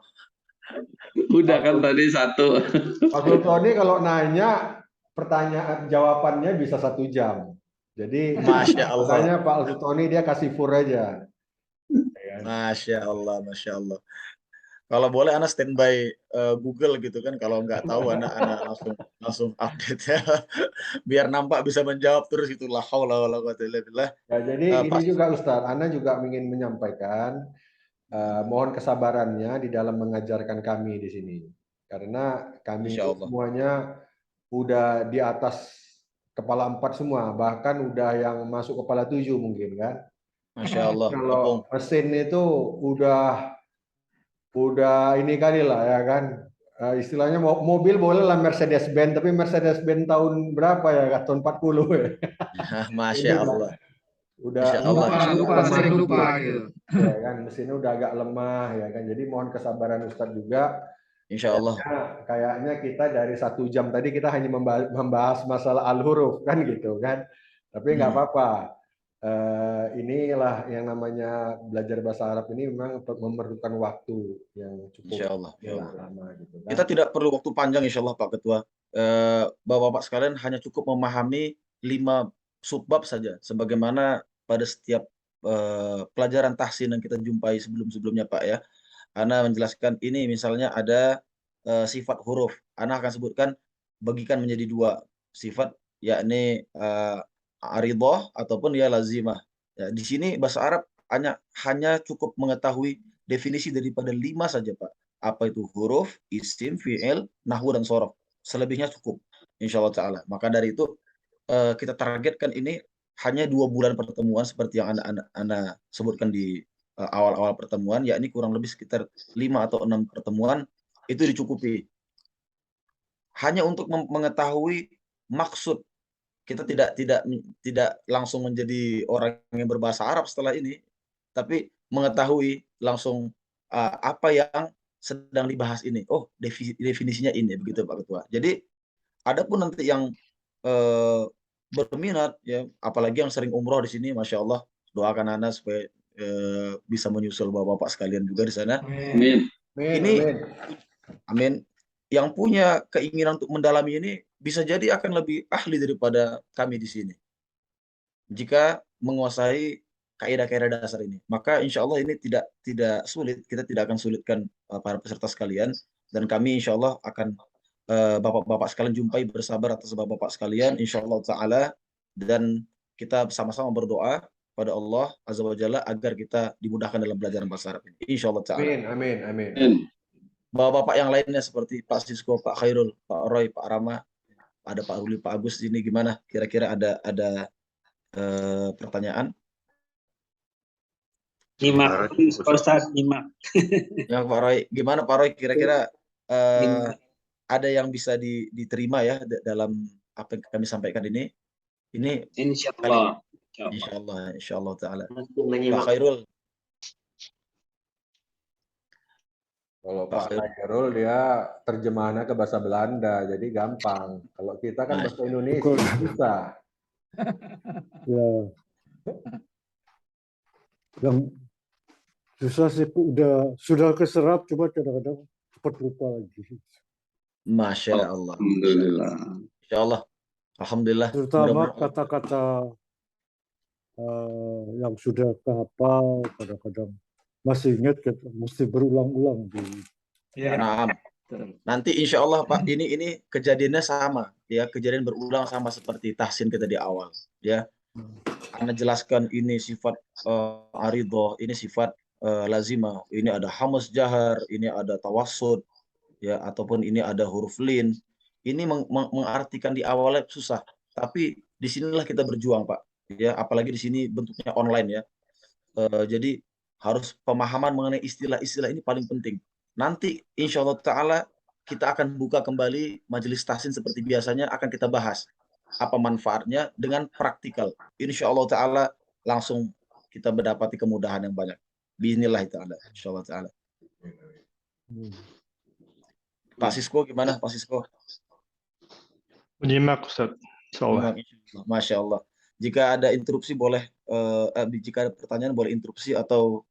Udah kan tadi satu. Pak Sultoni kalau nanya pertanyaan jawabannya bisa 1 jam. Jadi Masya Allah. makanya Pak Sultoni dia kasih fur aja. Masya Allah, Masya Allah. Kalau boleh Ana standby Google gitu kan, kalau nggak tahu Ana langsung update ya. Biar nampak bisa menjawab terus, itulah haula wala quwwata illa billah. Ya, jadi ini juga Ustaz, Ana juga ingin menyampaikan mohon kesabarannya di dalam mengajarkan kami di sini. Karena kami semuanya udah di atas kepala 4 semua, bahkan udah yang masuk kepala 7 mungkin kan. Masya Allah. Kalau mesin itu udah ini kali lah ya kan, istilahnya mobil boleh lah Mercedes-Benz, tapi Mercedes-Benz tahun berapa ya, tahun 40 ya. Masya Allah. udah Insya Allah, Lupa, insya lupa, Allah. sering lupa gitu. ya kan, mesinnya udah agak lemah ya kan. Jadi mohon kesabaran Ustadz juga. Insya Allah. Kayaknya kita dari 1 jam tadi kita hanya membahas masalah al-huruf kan gitu kan. Tapi nggak apa-apa. Inilah yang namanya belajar bahasa Arab ini memang memerlukan waktu yang cukup Insya Allah. lama gitu kan. Kita tidak perlu waktu panjang insya Allah Pak Ketua. Bapak-bapak sekalian hanya cukup memahami 5 subbab saja. Sebagaimana pada setiap pelajaran tahsin yang kita jumpai sebelum-sebelumnya Pak ya. Ana menjelaskan ini misalnya ada sifat huruf. Ana akan sebutkan bagikan menjadi 2 sifat, yakni aridah ataupun ya lazimah. Ya, di sini bahasa Arab hanya cukup mengetahui definisi daripada 5 saja Pak. Apa itu huruf, isim, fi'il, nahwu dan sorof. Selebihnya cukup insyaallah taala. Maka dari itu kita targetkan ini hanya 2 bulan pertemuan seperti yang Anda sebutkan di awal-awal pertemuan, yakni kurang lebih sekitar 5 atau 6 pertemuan itu dicukupi. Hanya untuk mengetahui maksud. Kita tidak langsung menjadi orang yang berbahasa Arab setelah ini, tapi mengetahui langsung apa yang sedang dibahas ini. Oh, definisinya ini, begitu Pak Ketua. Jadi adapun nanti yang berminat ya, apalagi yang sering umroh di sini, masya Allah, doakan Ana supaya bisa menyusul bapak-bapak sekalian juga di sana. Amin. Ini amin. Yang punya keinginan untuk mendalami ini bisa jadi akan lebih ahli daripada kami di sini. Jika menguasai kaidah-kaidah dasar ini, maka insya Allah ini tidak sulit. Kita tidak akan sulitkan para peserta sekalian, dan kami insya Allah akan bapak-bapak sekalian jumpai, bersabar atas bapak-bapak sekalian insya Allah taala, dan kita sama-sama berdoa pada Allah Azza wa Jalla agar kita dimudahkan dalam belajar bahasa Arab ini insya Allah taala. Amin. Bapak-bapak yang lainnya seperti Pak Sisko, Pak Khairul, Pak Roy, Pak Rama, ada Pak Ruli, Pak Agus, ini gimana? Kira-kira ada pertanyaan? Nyimak, Ustaz, nyimak. Ya Pak Roy, gimana Pak Roy? Kira-kira ada yang bisa diterima ya dalam apa yang kami sampaikan ini? Ini Insyaallah. Insyaallah taala. Pak Khairul. Kalau Pak Khairul dia terjemahannya ke bahasa Belanda, jadi gampang. Kalau kita kan bahasa Indonesia susah. Ya, yang susah sih sudah keserap, cuma kadang-kadang cepat lupa lagi. Masya Allah. Alhamdulillah. Insya Allah. Alhamdulillah. Terutama kata-kata yang sudah kehafal, kadang-kadang masih ingat, mesti berulang-ulang. Ya. Nah, nanti insya Allah Pak, ini kejadiannya sama ya, kejadian berulang sama seperti tahsin kita di awal ya. Anda jelaskan ini sifat aridoh, ini sifat lazimah, ini ada hamas jahar, ini ada tawassud ya, ataupun ini ada huruf lin. Ini mengartikan di awalnya susah, tapi disinilah kita berjuang Pak ya, apalagi di sini bentuknya online ya. Jadi harus pemahaman mengenai istilah-istilah ini paling penting. Nanti insya Allah taala kita akan buka kembali majelis tahsin seperti biasanya, akan kita bahas apa manfaatnya dengan praktikal. Insya Allah taala langsung kita mendapati kemudahan yang banyak. Bismillah taala. Insya Allah taala. Pak Sisko gimana Pak Sisko? Menyimak Ustaz. Insyaallah. Masya Allah. Jika ada interupsi boleh, jika ada pertanyaan boleh interupsi atau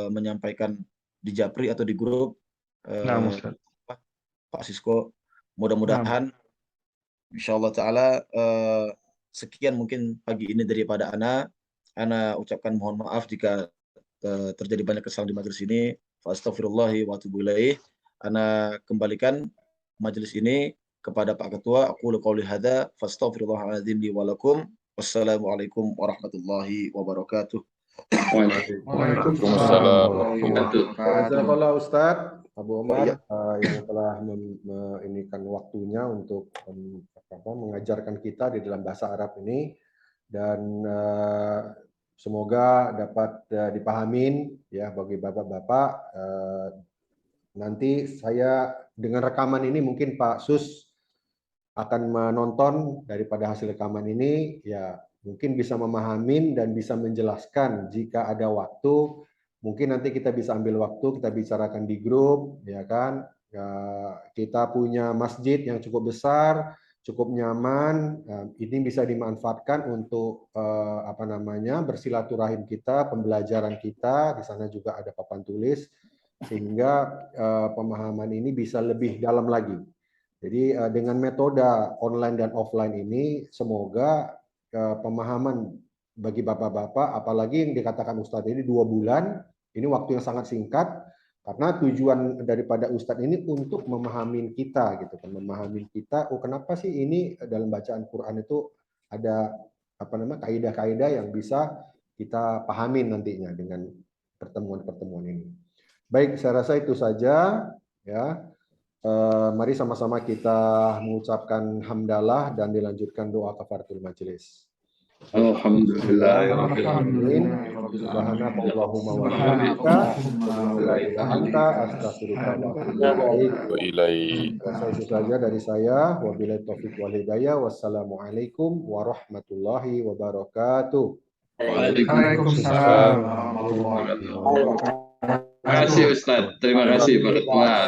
menyampaikan di Japri atau di grup. Nah, Ustaz. Pak Sisko, mudah-mudahan insya Allah taala sekian mungkin pagi ini daripada Ana ucapkan mohon maaf jika terjadi banyak kesalahan di majelis ini. Astaghfirullahi wa atubu ilaih. Ana kembalikan majelis ini kepada Pak Ketua. Aqulu qouli hadza fastaghfirullahaladzim li wa lakum. Wassalamualaikum warahmatullahi wabarakatuh. Waalaikumsalam. Jazakallah Ustaz Abu Omar yang telah menginikan waktunya untuk mengajarkan kita di dalam bahasa Arab ini, dan semoga dapat dipahamin ya bagi bapak-bapak. Nanti saya dengan rekaman ini mungkin Pak Sus akan menonton daripada hasil rekaman ini, ya mungkin bisa memahami dan bisa menjelaskan. Jika ada waktu, mungkin nanti kita bisa ambil waktu, kita bicarakan di grup, ya kan. Ya, kita punya masjid yang cukup besar, cukup nyaman. Ini bisa dimanfaatkan untuk bersilaturahim kita, pembelajaran kita. Di sana juga ada papan tulis, sehingga pemahaman ini bisa lebih dalam lagi. Jadi dengan metode online dan offline ini, semoga pemahaman bagi bapak-bapak, apalagi yang dikatakan Ustadz ini 2 bulan, ini waktu yang sangat singkat, karena tujuan daripada Ustadz ini untuk memahami kita, gitu kan, memahami kita. Oh, kenapa sih ini dalam bacaan Quran itu ada kaidah-kaidah yang bisa kita pahami nantinya dengan pertemuan-pertemuan ini. Baik, saya rasa itu saja, ya. Mari sama-sama kita mengucapkan hamdalah dan dilanjutkan doa kafaratul majelis. Alhamdulillahirrahmanirrahim. Subhanakallahumma wa bihamdika, la ilaha illa anta, astaghfiruka wa atubu ilaik. Itu saja dari saya. Wabillahi taufiq wal hidayah. Wassalamualaikum warahmatullahi wabarakatuh. Waalaikumsalam warahmatullahi wabarakatuh. Terima kasih Ustadz, terima kasih Pak Ketua.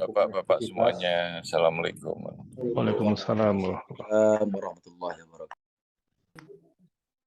Bapak-bapak semuanya, assalamualaikum. Waalaikumsalam warahmatullahi wabarakatuh. Warahmatullahi wabarakatuh.